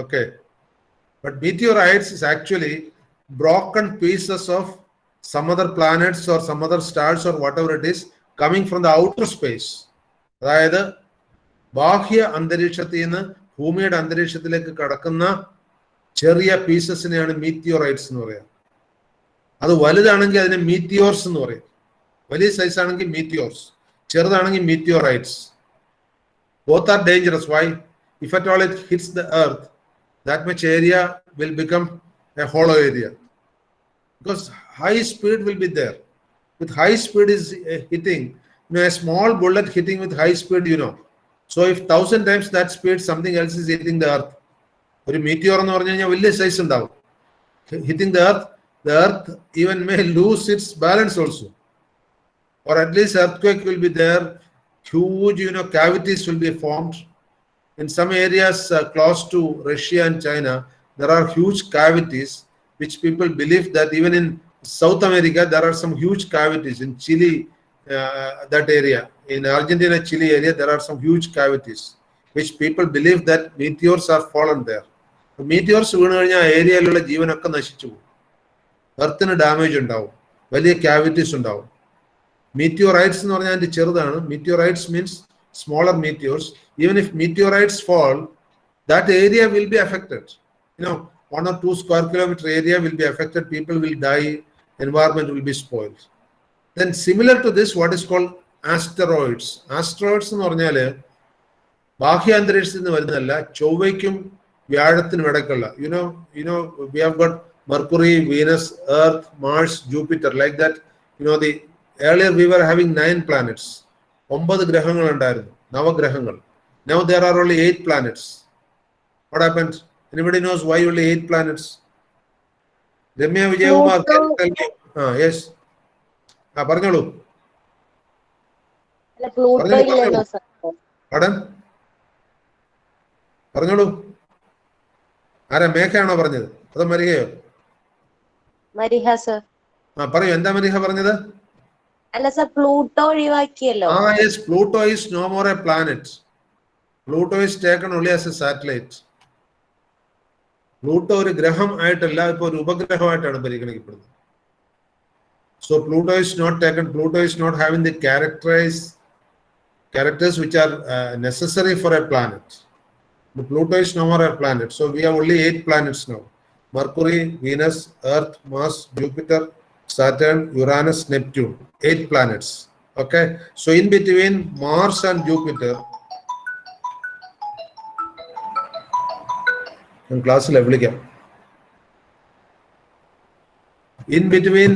Okay. But meteorites is actually broken pieces of some other planets or some other stars or whatever it is coming from the outer space. അതായത് ബാഹ്യ അന്തരീക്ഷത്തിൽ നിന്ന് ഭൂമിയുടെ അന്തരീക്ഷത്തിലേക്ക് കടക്കുന്ന ചെറിയ പീസസിനെയാണ് meteorites എന്ന് പറയുക. അത് വലുതാണെങ്കിൽ അതിനെ മീറ്റിയോർസ് എന്ന് പറയും. വലിയ സൈസ് ആണെങ്കിൽ മീറ്റിയോർസ്, ചെറുതാണെങ്കിൽ meteorites. Both are dangerous. Why? If at all it hits the earth, that much area will become a hollow area. Because high speed will be there. With high speed is hitting, a small bullet hitting with high speed, So if 1,000 times that speed, something else is hitting the earth. ഒരു meteor എന്ന് പറഞ്ഞു കഴിഞ്ഞാൽ വലിയ size ഉണ്ടാവും. Hitting the earth even may lose its balance also. Or at least earthquake will be there. Huge, cavities will be formed. In some areas close to Russia and China, there are huge cavities, which people believe that even in South America, there are some huge cavities. In Chile, that area, in Argentina, Chile area, there are some huge cavities, which people believe that meteors are fallen there. The meteors വീണ് കഴിഞ്ഞാൽ ആ ഏരിയയിലുള്ള ജീവനൊക്കെ നശിച്ചു പോകും. എർത്തിന് damage ഉണ്ടാവും, വലിയ cavities ഉണ്ടാവും. Meteorites എന്ന് പറഞ്ഞാൽ അതിന്റെ ചെറുതാണ്. Meteorites means smaller meteors. Even if meteorites fall, that area will be affected. 1 or 2 square kilometer area will be affected. People will die. Environment will be spoiled. Then similar to this, what is called asteroids. Asteroids എന്ന് പറഞ്ഞാൽ ബാഹ്യാന്തരീക്ഷത്തിൽ നിന്ന് വരുന്നതല്ല, ചൊവ്വയ്ക്കും വ്യാഴത്തിനും ഇടയ്ക്കുള്ള. We have got Mercury, Venus, Earth, Mars, Jupiter, like that. Earlier we were having 9 planets. 9 ഗ്രഹങ്ങൾ ഉണ്ടായിരുന്നു, നവഗ്രഹങ്ങൾ. Now there are only 8 planets. What happened? Anybody knows why only 8 planets? Ramya Vijaykumar, can you tell me? Yes. പറഞ്ഞോളൂ. Pluto ഇല്ലല്ലോ sir. Pardon? പറഞ്ഞോളൂ. ആരാ, മേഘയാണോ പറഞ്ഞത് അതോ മരികയോ? മരിഹ sir. പറയൂ, എന്താ മരിഹ പറഞ്ഞത്? അല്ല സർ, പ്ലൂട്ടോ ഒഴിവാക്കിയല്ലോ. Yes, Pluto is no more a planet. Pluto is taken only as a satellite. Pluto ഒരു ഗ്രഹം ആയിട്ടല്ല, ഇപ്പൊ ഒരു ഉപഗ്രഹമായിട്ടാണ് പരിഗണിക്കപ്പെടുന്നത്. So Pluto is not taken. Pluto is not having the characters which are necessary for a planet. Pluto is no more a planet. So we have only 8 planets now: Mercury, Venus, Earth, Mars, Jupiter, Saturn, Uranus, Neptune. 8 planets. Okay. So in between Mars and Jupiter, in class level, in between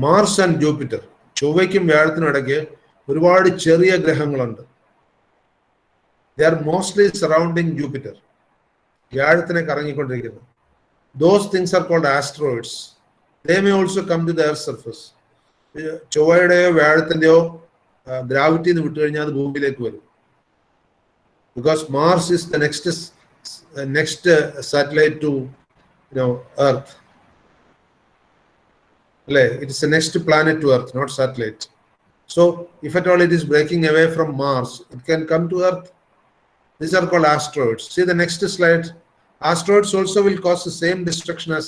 Mars and Jupiter, ചൊവ്വയ്ക്കും വ്യാഴത്തിനും ഇടയ്ക്ക് ഒരുപാട് ചെറിയ ഗ്രഹങ്ങളുണ്ട്. They are mostly surrounding Jupiter. വ്യാഴത്തിനെ കറങ്ങിക്കൊണ്ടിരിക്കുന്നു. Those things are called asteroids. They may also come to the Earth's surface. ചൊവ്വയുടെയോ വ്യാഴത്തിന്റെയോ ഗ്രാവിറ്റിന്ന് വിട്ടു കഴിഞ്ഞാൽ അത് ഭൂമിയിലേക്ക് വരും. Because Mars is the next satellite to Earth. It is the next planet to Earth, not satellite. So if at all it is breaking away from Mars, it can come to Earth. These are called asteroids. See the next slide. Asteroids also will cause the same destruction as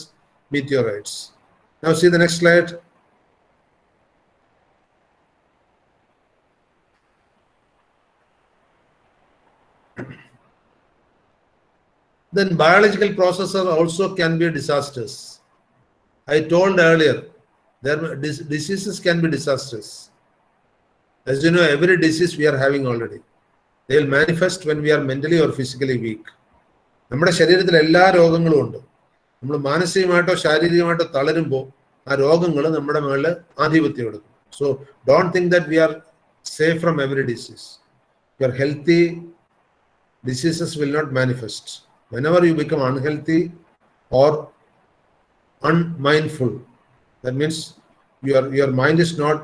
meteorites. Now see the next slide. Then biological processes also can be disasters. I told earlier, diseases can be disasters. As you know, every disease we are having already. They will manifest when we are mentally or physically weak. നമ്മുടെ ശരീരത്തിൽ എല്ലാ രോഗങ്ങളും ഉണ്ട്. നമ്മൾ മാനസികമായിട്ടോ ശാരീരികമായിട്ടോ തളരുമ്പോൾ ആ രോഗങ്ങൾ നമ്മുടെ മേളിൽ ആധിപത്യം എടുക്കും. So don't think that we are safe from every disease. You are healthy, diseases will not manifest. Whenever you become unhealthy or unmindful, that means your mind is not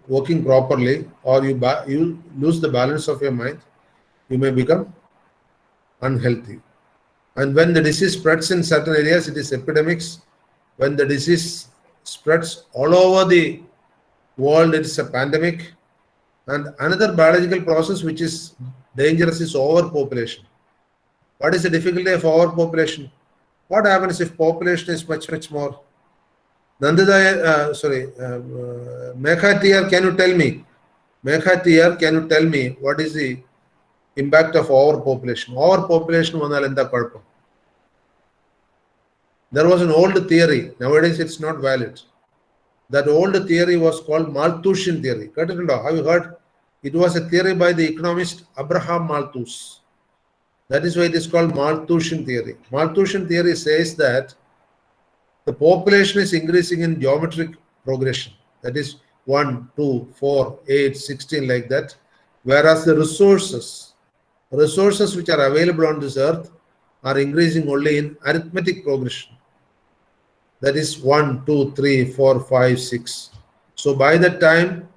working properly, or you lose the balance of your mind, you may become unhealthy. And when the disease spreads in certain areas, it is epidemics. When the disease spreads all over the world, it is a pandemic. And another biological process which is dangerous is overpopulation. What is the difficulty of overpopulation? What happens if population is much more? Nandita, Megha Tier, can you tell me? Megha Tier, can you tell me what is the impact of overpopulation? Overpopulation vanal endha kuഴപ്പം? There was an old theory. Nowadays, it's not valid. That old theory was called Malthusian theory. Have you heard? It was a theory by the economist Abraham Malthus. That is why it is called Malthusian theory. Malthusian theory says that the population is increasing in geometric progression. That is 1, 2, 4, 8, 16 like that. Whereas the resources which are available on this earth are increasing only in arithmetic progression. That is 1, 2, 3, 4, 5, 6. So by that time,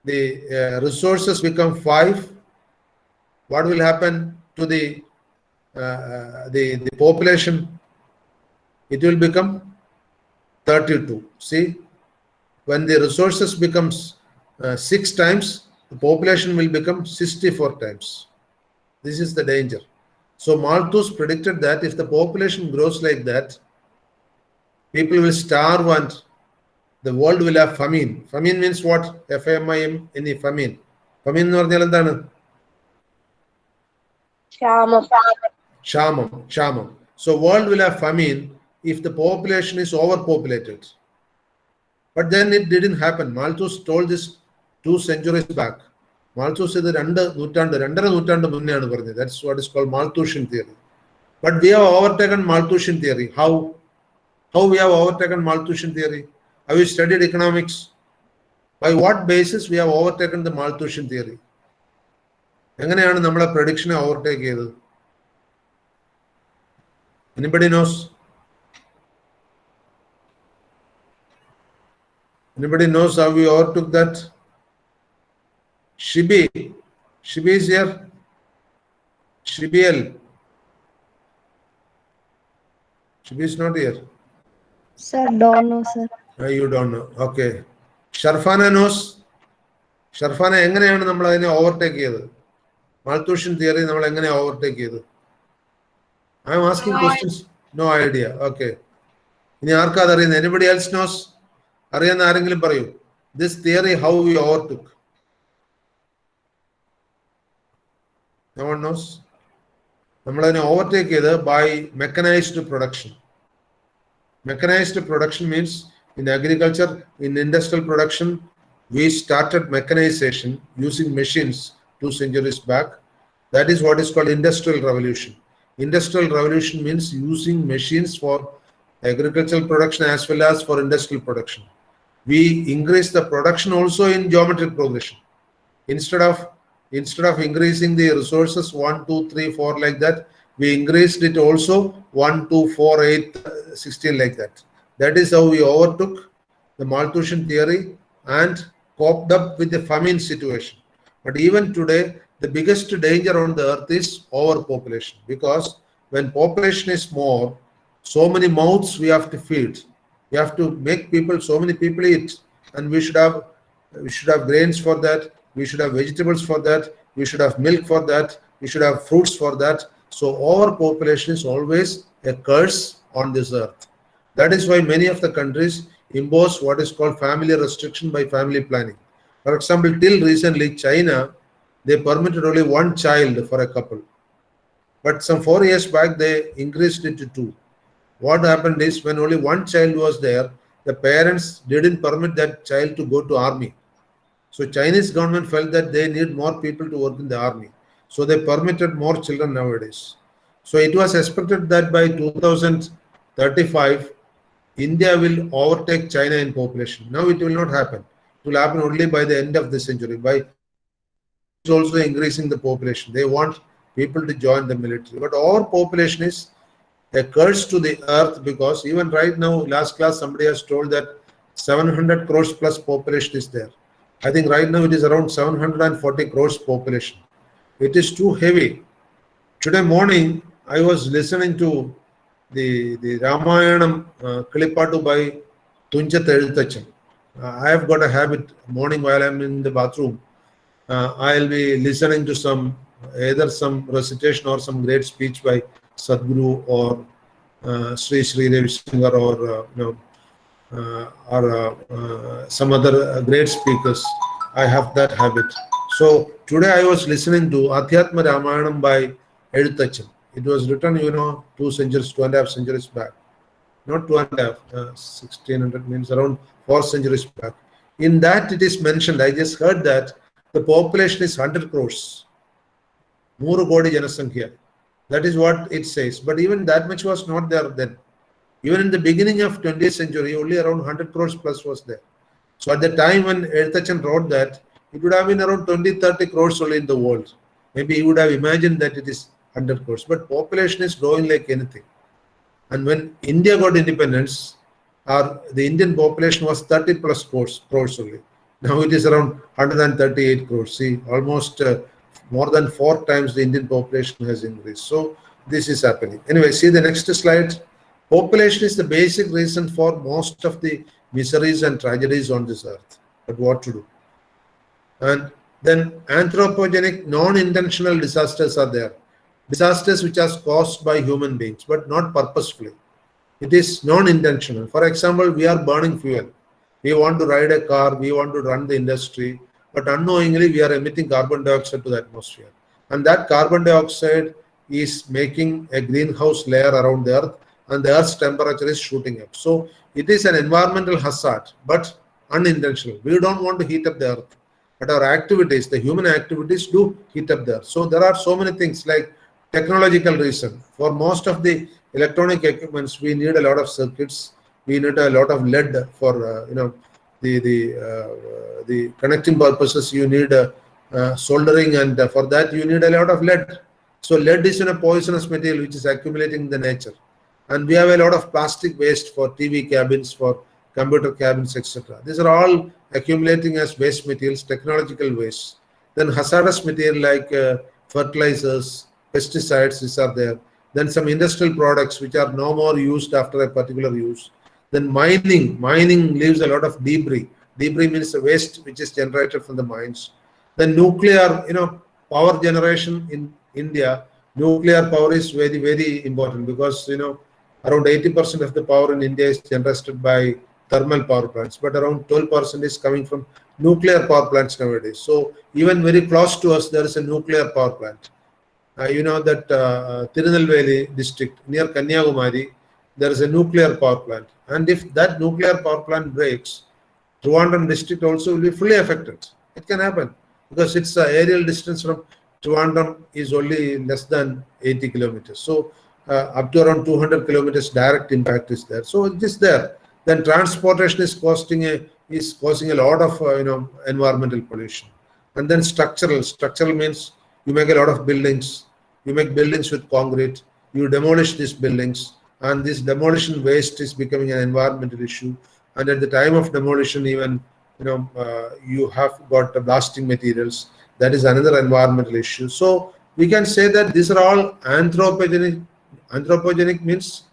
the resources become 5. What will happen to the population? It will become 32. See, when the resources becomes 6 times, the population will become 64 times. This is the danger. So Malthus predicted that if the population grows like that, people will starve and the world will have famine. Famine means what? F-A-M-I-N, any famine. Famine എന്ന് പറഞ്ഞാൽ എന്താണ്? Kshamam. So world will have famine if the population is overpopulated. But then it didn't happen. Malthus told this 2 centuries back. Malthus is the 2 നൂറ്റാണ്ട് മുന്നെയാണ് പറഞ്ഞത്. That's what is called Malthusian theory. But we have overtaken Malthusian theory. How we have overtaken Malthusian theory? Have you studied economics? By what basis we have overtaken the Malthusian theory? എങ്ങനെയാണ് നമ്മളെ പ്രഡിക്ഷനെ overtake ചെയ്തത്? Anybody knows? Anybody knows how we overtook that? Shibi is here. Shibiel. Shibi is not here. Sir, don't know, sir. You don't know. Okay. Sharfana knows. Sharfana, എങ്ങനെയാണ് നമ്മൾ അതിനെ overtake ചെയ്തത്? Malthusian theory നമ്മൾ എങ്ങനെ overtake ചെയ്തു? I am asking questions. No idea. Okay. ഇനി ആർക്കാ അതറിയുന്നത്? Anybody else knows? അറിയാവുന്ന ആരെങ്കിലും പറയൂ. This theory, how we overtook? No one knows? നമ്മൾ അതിനെ ഓവർടേക്ക് ചെയ്ത് by mechanized production. Mechanized production means in agriculture, in industrial production, we started mechanization using machines 2 centuries back. That is what is called industrial revolution. Industrial revolution means using machines for agricultural production as well as for industrial production. We increase the production also in geometric progression. Instead of increasing the resources 1, 2, 3, 4 like that, we increased it also 1, 2, 4, 8, 16 like that. That is how we overtook the Malthusian theory and coped up with the famine situation. But even today, the biggest danger on the earth is overpopulation, because when population is more, so many mouths we have to feed. We have to make people, so many people eat, and we should have grains for that. We should have vegetables for that. We should have milk for that. We should have fruits for that. So overpopulation is always a curse on this earth. That is why many of the countries impose what is called family restriction by family planning. For example, till recently, China, they permitted only 1 child for a couple. But some 4 years back, they increased it to 2. What happened is, when only 1 child was there, the parents didn't permit that child to go to army. So Chinese government felt that they need more people to work in the army. So they permitted more children nowadays. So it was expected that by 2035, India will overtake China in population. Now it will not happen. It will happen only by the end of the century. By it's also increasing the population. They want people to join the military. But overpopulation is a curse to the earth, because even right now, last class, somebody has told that 700 crores plus population is there. I think right now it is around 740 crores population. It is too heavy. Today morning, I was listening to the Ramayanam Kilipattu by Tunchat Ezhuthachan. I have got a habit morning while I'm in the bathroom. I'll be listening to either some recitation or some great speech by Sadhguru or Sri Ravi Shankar or some other great speakers. I have that habit. So today I was listening to Adhyatma Ramayanam by Ezhuthachan. It was written, 2.5 centuries back. Not 2.5, 1600 means around 4 centuries back. In that it is mentioned, I just heard that the population is 100 crores. 3 kodi janasankhya. That is what it says. But even that much was not there then. Even in the beginning of 20th century, only around 100 crores plus was there. So at the time when Ezhuthachan wrote that, it would have been around 20-30 crores only in the world. Maybe he would have imagined that it is 100 crores. But population is growing like anything. And when India got independence, the Indian population was 30 plus crores only. Now it is around 138 crores. See, almost more than 4 times the Indian population has increased. So this is happening. Anyway, see the next slide. Population is the basic reason for most of the miseries and tragedies on this earth. But what to do? And then anthropogenic, non-intentional disasters are there. Disasters which are caused by human beings, but not purposefully. It is non-intentional. For example, we are burning fuel. We want to ride a car, we want to run the industry, but unknowingly we are emitting carbon dioxide to the atmosphere. And that carbon dioxide is making a greenhouse layer around the earth, and the earth's temperature is shooting up. So it is an environmental hazard, but unintentional. We don't want to heat up the earth. But our activities, the human activities, do heat up the earth. So there are so many things like technological reason. For most of the electronic equipments, we need a lot of circuits. We need a lot of lead for the connecting purposes. You need soldering, and for that you need a lot of lead. So lead is a poisonous material which is accumulating in the nature. And we have a lot of plastic waste for TV cabins, for computer cabins, etc. These are all accumulating as waste materials, technological waste. Then hazardous material like fertilizers, pesticides, these are there. Then some industrial products which are no more used after a particular use. Then mining leaves a lot of debris. Debris means the waste which is generated from the mines. Then nuclear, power generation in India, nuclear power is very, very important because, around 80% of the power in India is generated by thermal power plants, but around 12% is coming from nuclear power plants nowadays. So even very close to us, there is a nuclear power plant. You know that Tirunelveli district near Kanyakumari, there is a nuclear power plant. And if that nuclear power plant breaks, Trivandrum district also will be fully affected. It can happen because its aerial distance from Trivandrum is only less than 80 kilometers. So up to around 200 kilometers direct impact is there. So it is there. Then transportation is causing a lot of environmental pollution. And then structural means you make a lot of buildings. You make buildings with concrete. You demolish these buildings, and this demolition waste is becoming an environmental issue. And at the time of demolition, even you have got blasting materials. That is another environmental issue. So we can say that these are all anthropogenic. Anthropogenic means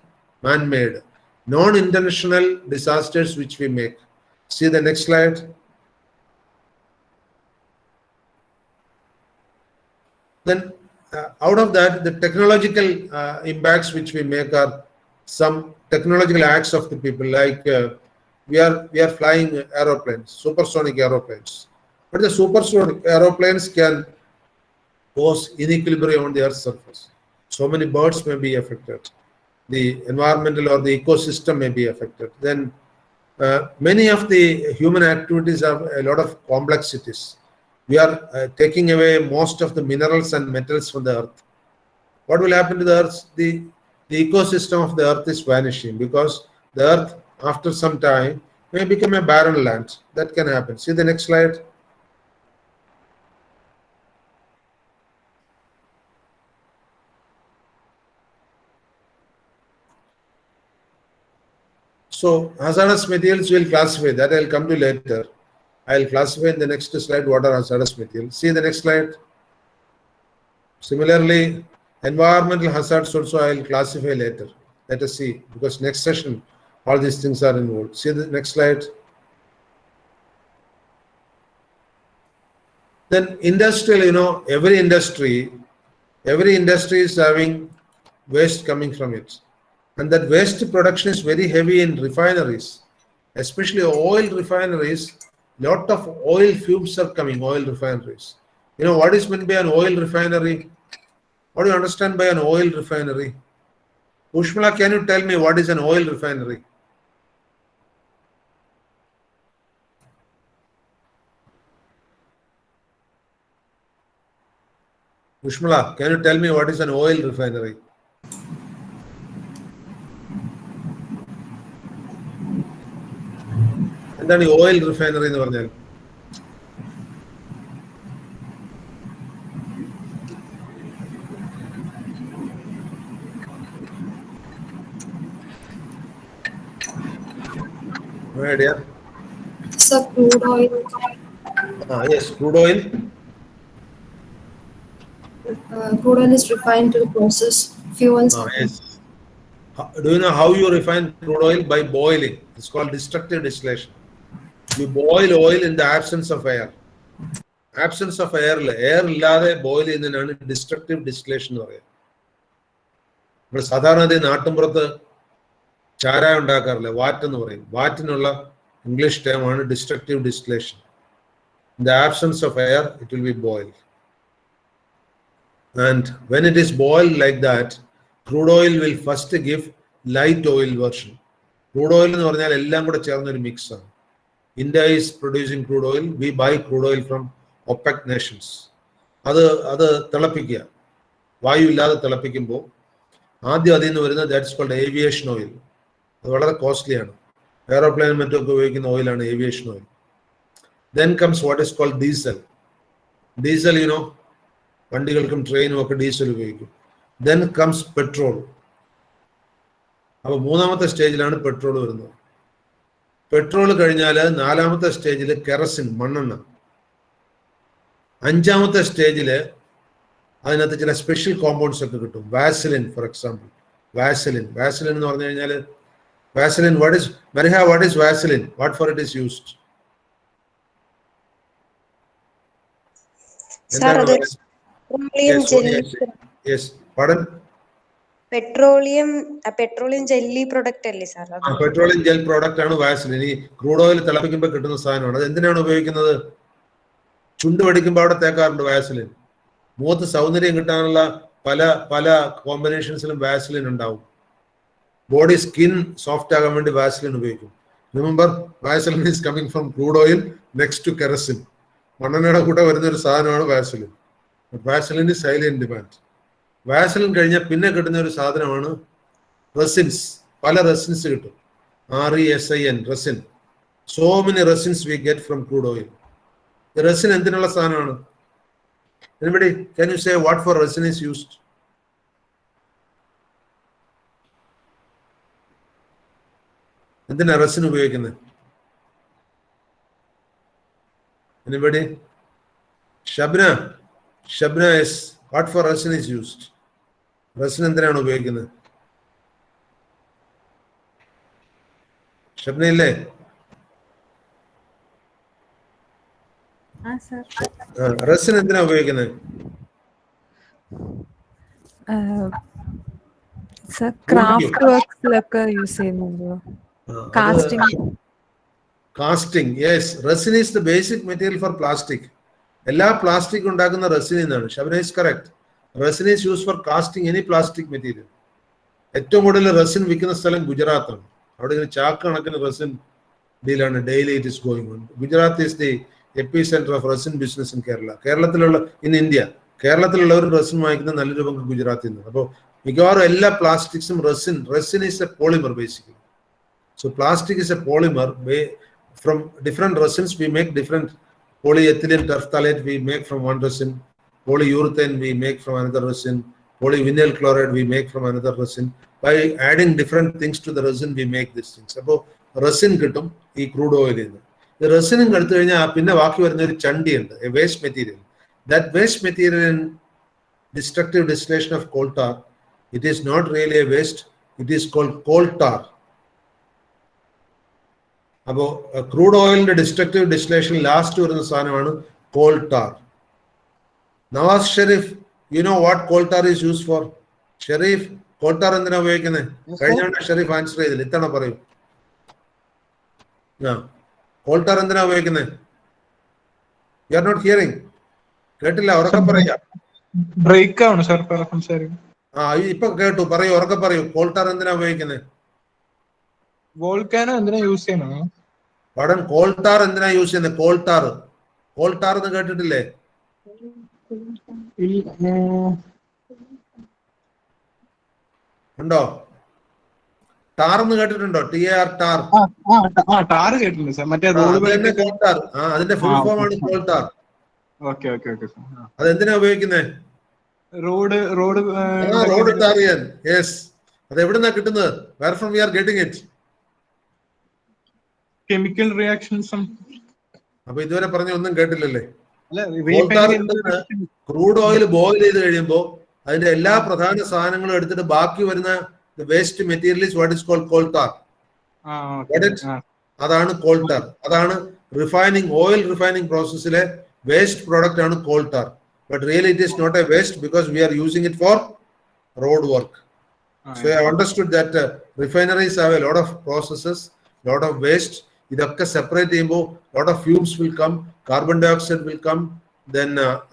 man-made, non-intentional disasters which we make. See the next slide. Then out of that, the technological impacts which we make are some technological acts of the people, like we are flying aeroplanes, supersonic aeroplanes. But the supersonic aeroplanes can cause inequilibrium on the Earth's surface. So many birds may be affected. The environmental or the ecosystem may be affected. Then many of the human activities have a lot of complexities. We are taking away most of the minerals and metals from the earth. What will happen to the earth? The ecosystem of the earth is vanishing because the earth, after some time, may become a barren land. That can happen. See the next slide. So hazardous materials will classify that. I'll come to later. I'll classify in the next slide what are hazardous materials. See the next slide. Similarly, environmental hazards also I'll classify later. Let us see, because next session all these things are involved. See the next slide. Then industrial, every industry is having waste coming from it. And that waste production is very heavy in refineries, especially oil refineries. Lot of oil fumes are coming, oil refineries. What is meant by an oil refinery? What do you understand by an oil refinery? Ushmala, can you tell me what is an oil refinery? Ushmala, can you tell me what is an oil refinery? എന്താണ് ഈ oil refinery എന്ന് പറഞ്ഞാൽ? No idea. Sir, crude oil. Yes, crude oil. Crude oil is refined to process fuels. Yes. Do you know how you refine crude oil? By boiling. It's called destructive distillation. You boil oil in the absence of air. Absence of air illade boil ചെയ്യുന്നതിനാണ് destructive distillation എന്ന് പറയുക. നമ്മൾ സാധാരണ നാട്ടിൻപുറത്ത് ചാരായം ഉണ്ടാക്കാറില്ല, വാറ്റ് എന്ന് പറയും. വാറ്റിനുള്ള English term ആണ് destructive distillation. In the absence of air, it will be boiled. And when it is boiled like that, crude oil will first give light oil version. Crude oil എന്ന് പറഞ്ഞാൽ എല്ലാം കൂടെ ചേർന്ന ഒരു മിക്സ് ആണ്. India is producing crude oil. We buy crude oil from OPEC nations. അത് തിളപ്പിക്കുക, വായു ഇല്ലാതെ തിളപ്പിക്കുമ്പോൾ ആദ്യം അതിൽ നിന്ന് വരുന്നത് ദാറ്റ്സ് കോൾഡ് ഏവിയേഷൻ ഓയിൽ. അത് വളരെ കോസ്റ്റ്ലി ആണ്. എയറോപ്ലെയിനും മറ്റൊക്കെ ഉപയോഗിക്കുന്ന ഓയിലാണ് aviation oil. Then comes what is called diesel. Diesel, വണ്ടികൾക്കും ട്രെയിനും ഒക്കെ ഡീസൽ ഉപയോഗിക്കും. Then comes petrol. അപ്പോൾ മൂന്നാമത്തെ സ്റ്റേജിലാണ് പെട്രോൾ വരുന്നത്. പെട്രോൾ കഴിഞ്ഞാൽ നാലാമത്തെ സ്റ്റേജിൽ കെറസിൻ, മണ്ണെണ്ണ. അഞ്ചാമത്തെ സ്റ്റേജിൽ അതിനകത്ത് ചില സ്പെഷ്യൽ കോമ്പൗണ്ട്സ് ഒക്കെ കിട്ടും. Vaseline for example. വാസലിൻ എന്ന് പറഞ്ഞു കഴിഞ്ഞാൽ Vaseline, what is Vaseline? What for it is used? Petroleum jelly product അല്ലേ സാർ? പെട്രോളിയം ജെൽ പ്രോഡക്റ്റ് ആണ് വാസലിൻ. ഈ ക്രൂഡ് ഓയിൽ തിളപ്പിക്കുമ്പോൾ കിട്ടുന്ന സാധനമാണ്. അത് എന്തിനാണ് ഉപയോഗിക്കുന്നത്? ചുണ്ട് പഠിക്കുമ്പോൾ അവിടെ തേക്കാറുണ്ട് വാസലിൻ. മുഖത്ത് സൗന്ദര്യം കിട്ടാനുള്ള പല കോമ്പിനേഷൻസിലും വാസലിൻ ഉണ്ടാവും. ബോഡി സ്കിൻ സോഫ്റ്റ് ആകാൻ വേണ്ടി വാസലിൻ ഉപയോഗിക്കും. Remember, Vaseline is coming from crude oil next to kerosene. മണ്ണെണ്ണയുടെ കൂടെ വരുന്ന ഒരു സാധനമാണ് Vaseline. Vaseline is highly in demand. Vaseline കഴിഞ്ഞാൽ പിന്നെ കിട്ടുന്ന ഒരു സാധനമാണ് റെസിൻസ്. പല റെസിൻസ് കിട്ടും. RESIN, resin. So many resins we get from crude oil. Resin എന്തിനുള്ള സാധനമാണ്? Anybody, can you say what for resin is used? എന്തിനാ റെസിൻ ഉപയോഗിക്കുന്നത്? Anybody? Shabna is what for resin is used? Resin എന്തിനാണ് ഉപയോഗിക്കുന്നത്? ഷബ്ന ഇല്ലേ? Resin എന്തിനാ ഉപയോഗിക്കുന്നത്? Craft വർക്സിലൊക്കെ use ചെയ്യുന്നുണ്ടോ? Casting. Yes, resin is the basic material for plastic. എല്ലാ plastic ഉണ്ടാക്കുന്ന റെസിനിൽ നിന്നാണ്. Shabna is correct. Resin is use four casting any plastic material. ഏറ്റവും കൂടുതൽ റെസിൻ വിൽക്കുന്ന സ്ഥലം ഗുജറാത്താണ്. അവിടെ ഇങ്ങനെ ചാക്ക് കണക്കിന് റെസിൻ ഡീലാണ്. Daily it is going on. Gujarat is the epicentre of resin business in Kerala. India. കേരളത്തിലുള്ളവർ റെസിൻ വാങ്ങിക്കുന്ന നല്ലൊരു പങ്ക് ഗുജറാത്തിൽ നിന്ന്. അപ്പോൾ മിക്കവാറും എല്ലാ പ്ലാസ്റ്റിക്സും resin is a polymer basically. So plastic is a polymer. From different resins we make different. Polyethylene terephthalate we make from one resin. Polyurethane we make from another resin. Polyvinyl chloride we make from another resin. By adding different things to the resin we make these things. അപ്പോൾ resin കിട്ടും ഈ crude ഓയിലിൽ നിന്ന്. റെസിനും എടുത്തു കഴിഞ്ഞാൽ പിന്നെ ബാക്കി വരുന്ന ഒരു ചണ്ടിയുണ്ട്, a waste material. That waste material in destructive distillation of coal tar, it is not really a waste, it is called coal tar. അപ്പോൾ ക്രൂഡ് ഓയിലിന്റെ ഡിസ്ട്രക്റ്റീവ് ഡിസ്റ്റിലേഷൻ ലാസ്റ്റ് വരുന്ന സാധനമാണ് coal tar. Nawaz Sharif, you know what coal tar is use for? Sharif, coal tar എന്തിനാ ഉപയോഗിക്കുന്നത്? കഴിഞ്ഞ Sharif answer ചെയ്തില്ല, ഇത്തവണ പറയും. കോൾ ടാർ എന്തിനാ ഉപയോഗിക്കുന്നത്? You are not hearing. കേട്ടില്ല, ഉറക്കെ പറയാ. ബ്രേക്ക് ആണ് സാർ സംസാരിക്കും. ഇപ്പൊ കേട്ടു, പറയൂ, ഉറക്കെ പറയൂ. കോൾ ടാർ എന്തിനാ ഉപയോഗിക്കുന്നത്? വോൾക്കാനോ എന്തിനാ യൂസ് ചെയ്യണോ? പടം കോൾ ടാർ എന്തിനാ യൂസ് ചെയ്യുന്നത്? കോൾ ടാർ, കോൾ ടാർ എന്ന് കേട്ടിട്ടില്ലേ? ഉണ്ടോ? ടാർ എന്ന് കേട്ടിട്ടുണ്ടോ? TAR, tar. ടാർ കേട്ടിട്ടുണ്ട് സാർ. മറ്റേ കോൾ ടാർ, അതിന്റെ ഫുൾ ഫോം ആണ് coal tar. Okay okay okay sir. അതെന്തിനാ ഉപയോഗിക്കുന്നത്? റോഡ് ടാർ ചെയ്യാൻ. യെസ്. അത് എവിടുന്നാ കിട്ടുന്നത്? Where from we are getting it? Chemical reactions. അപ്പൊ ഇതുവരെ പറഞ്ഞ ഒന്നും കേട്ടില്ലല്ലേ? ക്രൂഡ് ഓയിൽ ബോയിൽ ചെയ്ത് കഴിയുമ്പോ അതിന്റെ എല്ലാ പ്രധാന സാധനങ്ങളും എടുത്തിട്ട് ബാക്കി വരുന്ന waste material is what is called coal tar. അതാണ് കോൾ ടാർ. അതാണ് റിഫൈനിങ്, ഓയിൽ റിഫൈനിങ് പ്രോസസ്സിലെ വേസ്റ്റ് പ്രോഡക്റ്റ് ആണ് coal tar. But really it is not a waste because we are using it for road work. So I understood that refineries have a lot of processes, lot of waste. Idakka separate cheyumbo lot of fumes will come, carbon dioxide will come, then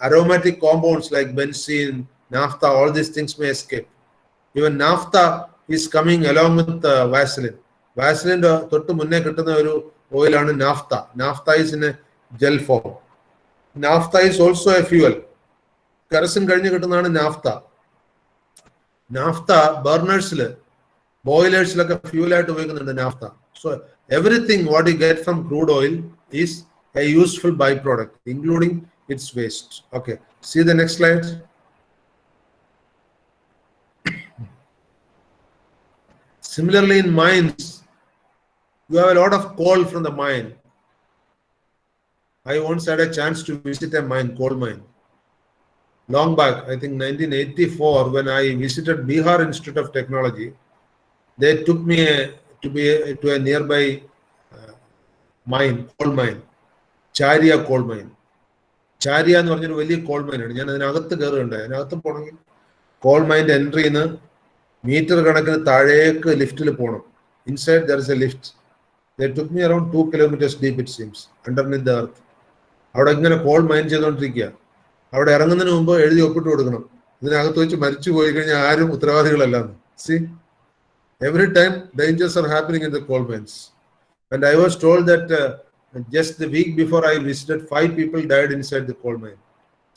aromatic compounds like benzene, naphtha, all these things may escape. Even naphtha is coming along with Vaseline. Vaseline thottu munne kittunna oru oil aanu naphtha. Naphtha is in a gel form. Naphtha is also a fuel. Kerosene കഴിഞ്ഞ് കിട്ടുന്നതാണ് naphtha. Naphtha ബർണേഴ്സിൽ, ബോയിലേഴ്സിലൊക്കെ ഫ്യൂലായിട്ട് ഉപയോഗിക്കുന്നുണ്ട് naphtha. So everything what you get from crude oil is a useful by product including its waste. Okay, see the next slide. Similarly in mines, you have a lot of coal from the mine. I once had a chance to visit a mine, coal mine. Long back, I think 1984, when I visited Bihar Institute of Technology, they took me to a nearby mine, coal mine, Charia coal mine. Charia എന്ന് പറഞ്ഞൊരു വലിയ call മൈനാണ്. ഞാൻ അതിനകത്ത് കയറുകയുണ്ടായി. അതിനകത്ത് പോകണമെങ്കിൽ call മൈൻ്റെ എൻട്രിയിൽ നിന്ന് metre കണക്കിന് താഴേക്ക് ലിഫ്റ്റിൽ പോകണം. Inside there is A lift. They took me around 2 kilometers deep, it seems, underneath the earth. അവിടെ ഇങ്ങനെ കോൾ മൈൻ ചെയ്തുകൊണ്ടിരിക്കുക. അവിടെ ഇറങ്ങുന്നതിന് മുമ്പ് എഴുതി ഒപ്പിട്ട് കൊടുക്കണം, ഇതിനകത്ത് വെച്ച് മരിച്ചു പോയി കഴിഞ്ഞാൽ ആരും ഉത്തരവാദികളല്ലെന്ന്. See, every time dangers are happening in the coal mines. And I was told that just the week before I visited 5 people died inside the coal mine.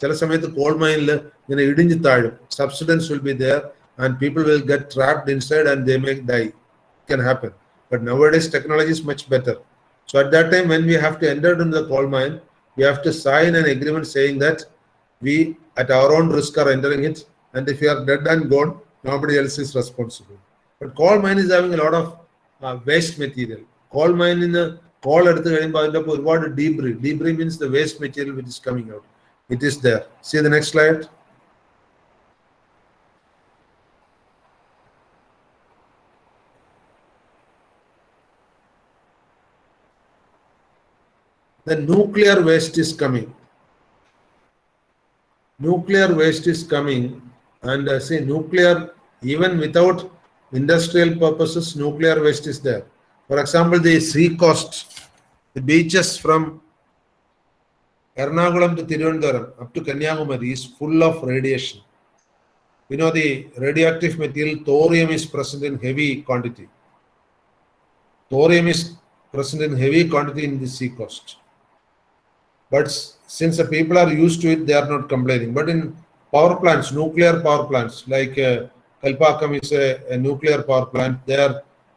ചില സമയത്ത് കോൾ മൈനിൽ ഇങ്ങനെ ഇടിഞ്ഞു താഴും. Subsidence will be there and people will get trapped inside and they may die. It can happen. But nowadays technology is much better. So at that time when we have to enter into the coal mine, we have to sign an agreement saying that we at our own risk are entering it, and if we are dead and gone, nobody else is responsible. But coal mine is having a lot of waste material. Coal mine in the coal eduthu kazhiyumbo adinte oru debris. Debris means the waste material which is coming out. It is there. See the next slide. The nuclear waste is coming. Nuclear waste is coming, and see, nuclear, even without industrial purposes, nuclear waste is there. For example, the sea coast, the beaches from Ernakulam to Tirunelveli up to Kanyakumari is full of radiation. You know, the radioactive material thorium is present in heavy quantity. Thorium is present in heavy quantity in the sea coast. But since the people are used to it, they are not complaining. But in power plants, nuclear power plants, like Kalpakam is a nuclear power plant there,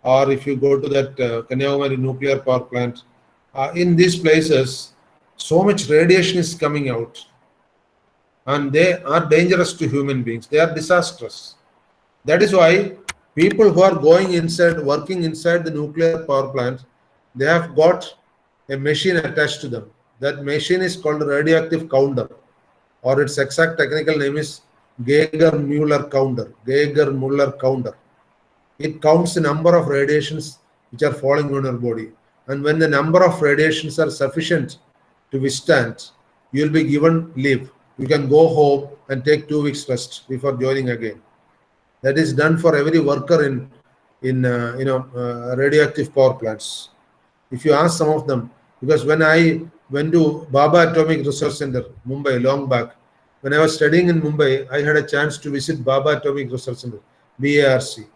or if you go to that Kanyakumari nuclear power plant, in these places, so much radiation is coming out. And they are dangerous to human beings. They are disastrous. That is why people who are going inside, working inside the nuclear power plant, they have got a machine attached to them. That machine is called radioactive counter, or its exact technical name is Geiger-Müller counter. Geiger-Müller counter. It counts the number of radiations which are falling on your body. And when the number of radiations are sufficient to withstand, you will be given leave. You can go home and take 2 weeks rest before joining again. That is done for every worker in radioactive power plants. If you ask some of them, because when I went to Baba Atomic Research Center, Mumbai, long back, when I was studying in Mumbai, I had a chance to visit Baba Atomic Research Center, BARC.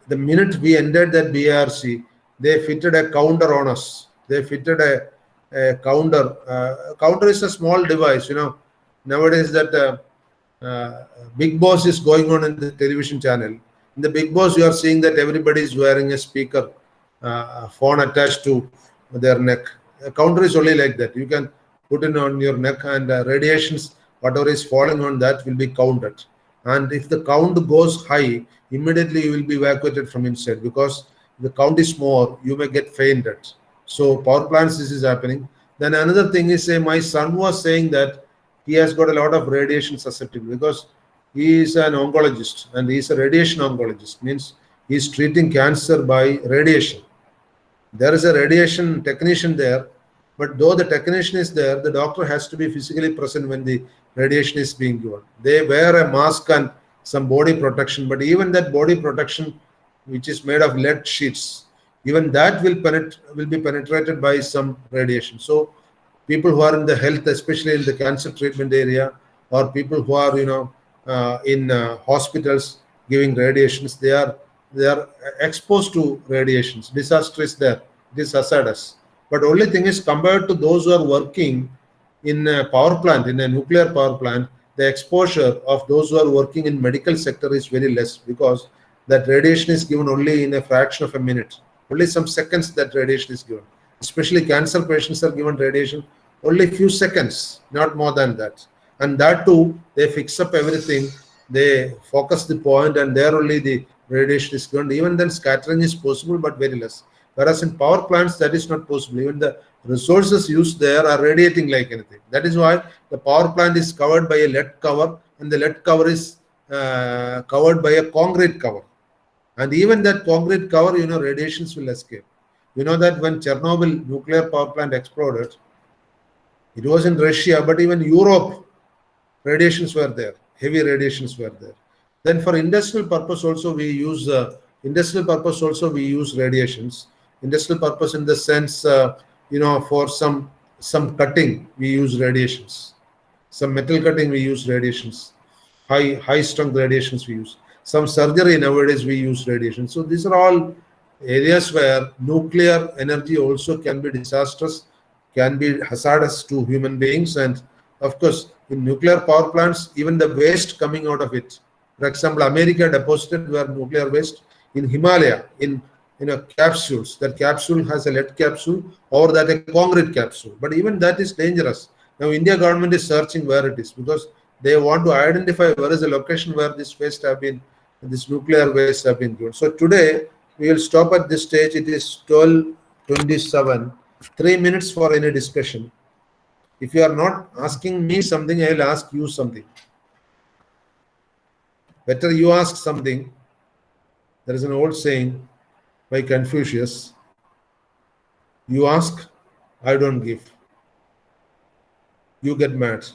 The minute we entered that BARC, they fitted a counter on us. They fitted a counter. Counter is a small device, Nowadays that Big Boss is going on in the television channel. In the Big Boss, you are seeing that everybody is wearing a speaker, phone attached to their neck. A counter is only like that. You can put it on your neck, and radiations, whatever is falling on that, will be counted. And if the count goes high, immediately you will be evacuated from inside, because if the count is more, you may get fainted. So power plants, this is happening. Then another thing is, my son was saying that he has got a lot of radiation susceptibility because he is an oncologist, and he is a radiation oncologist, means he is treating cancer by radiation. There is a radiation technician there, but though the technician is there, the doctor has to be physically present when the radiation is being given. They wear a mask and some body protection, but even that body protection, which is made of lead sheets, even that will be penetrated by some radiation. So people who are in the health, especially in the cancer treatment area, or people who are in hospitals giving radiations, they are exposed to radiations. Disaster is there. It is hazardous. But only thing is, compared to those who are working in a power plant, in a nuclear power plant, the exposure of those who are working in medical sector is very less, because that radiation is given only in a fraction of a minute. Only some seconds that radiation is given. Especially cancer patients are given radiation only few seconds, not more than that. And that too, they fix up everything, they focus the point, and there only the radiation is given. Even then scattering is possible, but very less. Whereas in power plants, that is not possible. Even the resources used there are radiating like anything. That is why the power plant is covered by a lead cover, and the lead cover is covered by a concrete cover. And even that concrete cover, radiations will escape. You know that when Chernobyl nuclear power plant exploded, it was in Russia, but even Europe, radiations were there. Heavy radiations were there. Then for industrial purpose also we use radiations. Industrial purpose in the sense, for some cutting we use radiations. Some metal cutting we use radiations. High strength radiations we use. Some surgery nowadays we use radiation. So these are all areas where nuclear energy also can be disastrous, can be hazardous to human beings. And of course, in nuclear power plants, even the waste coming out of it. For example, America deposited their nuclear waste in Himalaya in capsules. That capsule has a lead capsule, or that a concrete capsule. But even that is dangerous. Now India government is searching where it is, because they want to identify where is the location where this nuclear waste have been given. So today we will stop at this stage. It is 12:27. 3 minutes for any discussion. If you are not asking me something, I will ask you something. Better you ask something. There is an old saying by Confucius: you ask, I don't give. You get mad.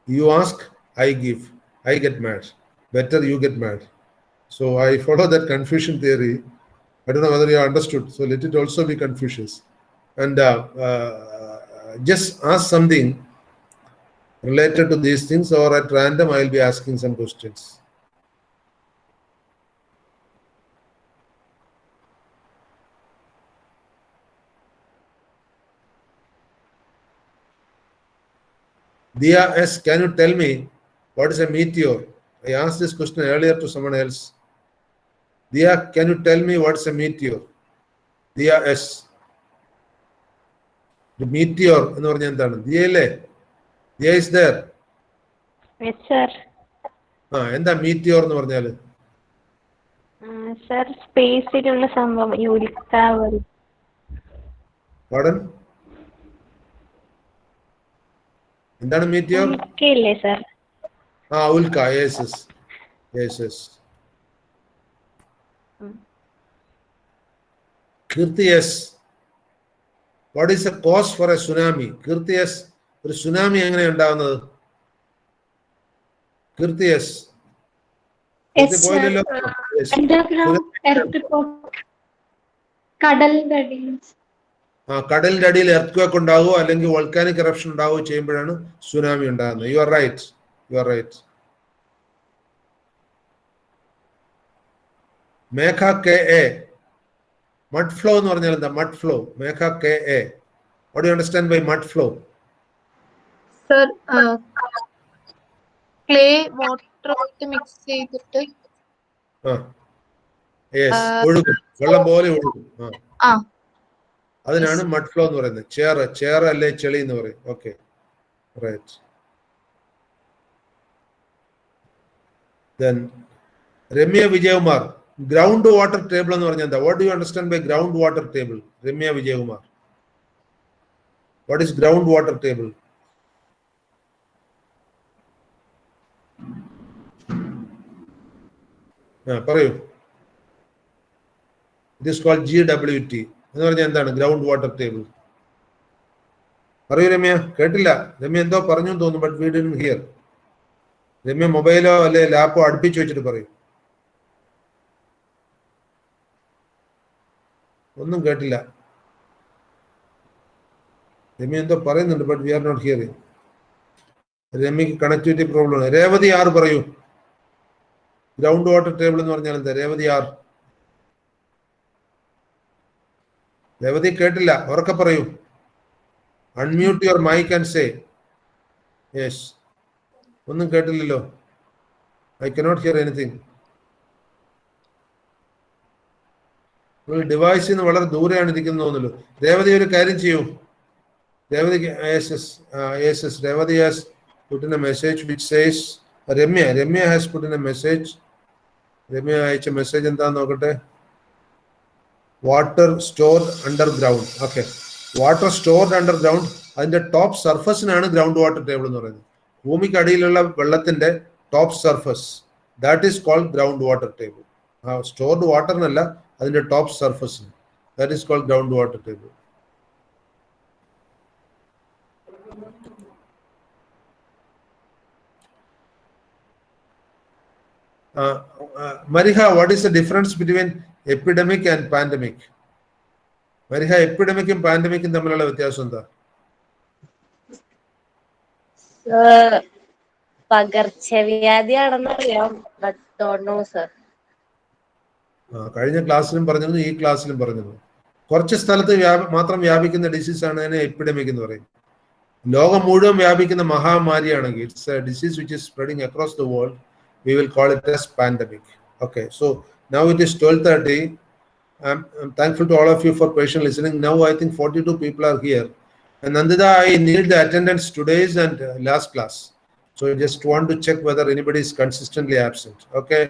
You ask, I give. I get mad. Better you get mad. So I follow that Confucian theory. I don't know whether you understood. So let it also be Confucius. And just ask something related to these things, or at random I will be asking some questions. Dia S, can you tell me what is a meteor? I asked this question earlier to someone else. Dia, can you tell me what is a meteor? Dia S. The meteor എന്ന് പറഞ്ഞാൽ എന്താണ്? Dia ഇല്ലേ? Dia is there. Yes, sir. എന്താ meteor എന്ന് പറഞ്ഞാല്? Sir, സ്പേസിലുള്ള സംഭവം. Pardon? എന്താണ് meteor? ഉൽക്കയില്ലേ സർ? ഉൽക്ക. Yes. Keerthi yes. What is a cause for a tsunami? Keerthi yes. ഒരു സുനാമി എങ്ങനെ ഉണ്ടാവുന്നത്? കീർത്തി യെസ്. പോയില്ലല്ലോ. Underground earthquake. കടലിന്റെ അടിയിൽ. കടലിന്റെ അടിയിൽ എർത്ത് ഉണ്ടാവുകയോ അല്ലെങ്കിൽ വോൾക്കാനിക് എറപ്ഷൻ ഉണ്ടാവുകയോ ചെയ്യുമ്പോഴാണ് സുനാമി ഉണ്ടാകുന്നത്. You are right. Megha K A. Mud flow എന്ന് പറഞ്ഞാൽ എന്താ? Mud flow. Megha K A. What you understand by mud flow? Sir clay water mix ചെയ്തിട്ട് ഒഴുകും, വെള്ളം പോലെ ഒഴുകും. അതിനാണ് മഡ് ഫ്ലോ എന്ന് പറയുന്നത്. ചേർ അല്ലെ ചെളി എന്ന് പറയും. Okay, right. Then Ramya Vijayakumar, ground water table എന്ന് പറഞ്ഞാൽ എന്താ? What do you understand by ground water table? Ramya Vijayakumar, what is ground water table? പറയൂ. ഇറ്റ് ഈസ് കോൾഡ് GWT എന്ന് പറഞ്ഞാൽ എന്താണ്? Ground water table. പറയൂ രമ്യ. കേട്ടില്ല. രമ്യ എന്തോ പറഞ്ഞു തോന്നുന്നു, but we didn't hear. Ramya മൊബൈലോ അല്ലെ ലാപ്പോ അടുപ്പിച്ച് വെച്ചിട്ട് പറയും. ഒന്നും കേട്ടില്ല. രമ്യ എന്തോ പറയുന്നുണ്ട്, but we are not hearing. രമ്യക്ക് കണക്ടിവിറ്റി പ്രോബ്ലം ആണ്. രേവതി ആർ പറയൂ. ഗ്രൗണ്ട് വാട്ടർ ടേബിൾ എന്ന് പറഞ്ഞാൽ എന്താ? രേവതി ആർ. രേവതി കേട്ടില്ല, ഉറക്കെ പറയൂ. Unmute your mic and say yes. ഒന്നും കേട്ടില്ലല്ലോ. I cannot hear anything. ഡിവൈസിൽ നിന്ന് വളരെ ദൂരെയാണ് ഇരിക്കുന്നത് തോന്നുന്നല്ലോ. രേവതി ഒരു കാര്യം ചെയ്യൂ. Revathi Revathi has put in a message which says Ramya has put in a message. Ramya അയച്ച മെസ്സേജ് എന്താന്ന് നോക്കട്ടെ. Water stored underground. Okay, water stored underground. അതിന്റെ ടോപ്പ് സർഫസിനാണ് ഗ്രൗണ്ട് വാട്ടർ ടേബിൾ എന്ന് പറയുന്നത്. ഭൂമിക്ക് അടിയിലുള്ള വെള്ളത്തിന്റെ top surface, that is called ground water table. Stored വാട്ടറിനല്ല, അതിന്റെ ടോപ്പ് സർഫസിന്, that is called ground water table. Mariha, what is the difference between epidemic and pandemic? Mariha, epidemic and pandemic തമ്മിലുള്ള വ്യത്യാസം എന്താ? പകർച്ചവ്യാധിയാണെന്ന് അറിയാം, ബട്ട് ഡോണ്ട് നോ സർ. കഴിഞ്ഞ ക്ലാസ്സിലും പറഞ്ഞിരുന്നു, ഈ ക്ലാസ്സിലും പറഞ്ഞിരുന്നു. കുറച്ച് സ്ഥലത്ത് മാത്രം വ്യാപിക്കുന്ന ഡിസീസ് ആണ് അതിനെ എപ്പിഡമിക് എന്ന് പറയും. ലോകം മുഴുവൻ വ്യാപിക്കുന്ന മഹാമാരിയാണെങ്കിൽ, it's a disease which is spreading across the world, we will call it as pandemic. Okay, so now it is 12:30. I'm thankful to all of you for patient listening. Now I think 42 people are here, and Nandita, I need the attendance today's and last class, so I just want to check whether anybody is consistently absent. Okay,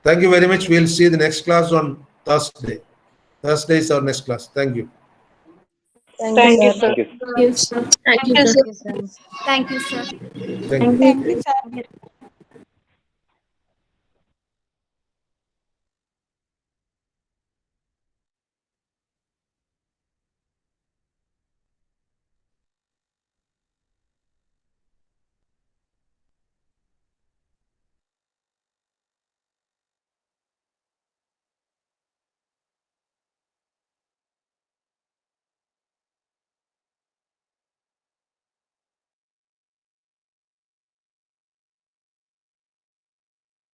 thank you very much. We'll see the next class on Thursday. Thursday is our next class. Thank you. Thank you, sir. Thank you, sir. Thank you, sir. Thank you, sir. Thank you. Thank you, sir.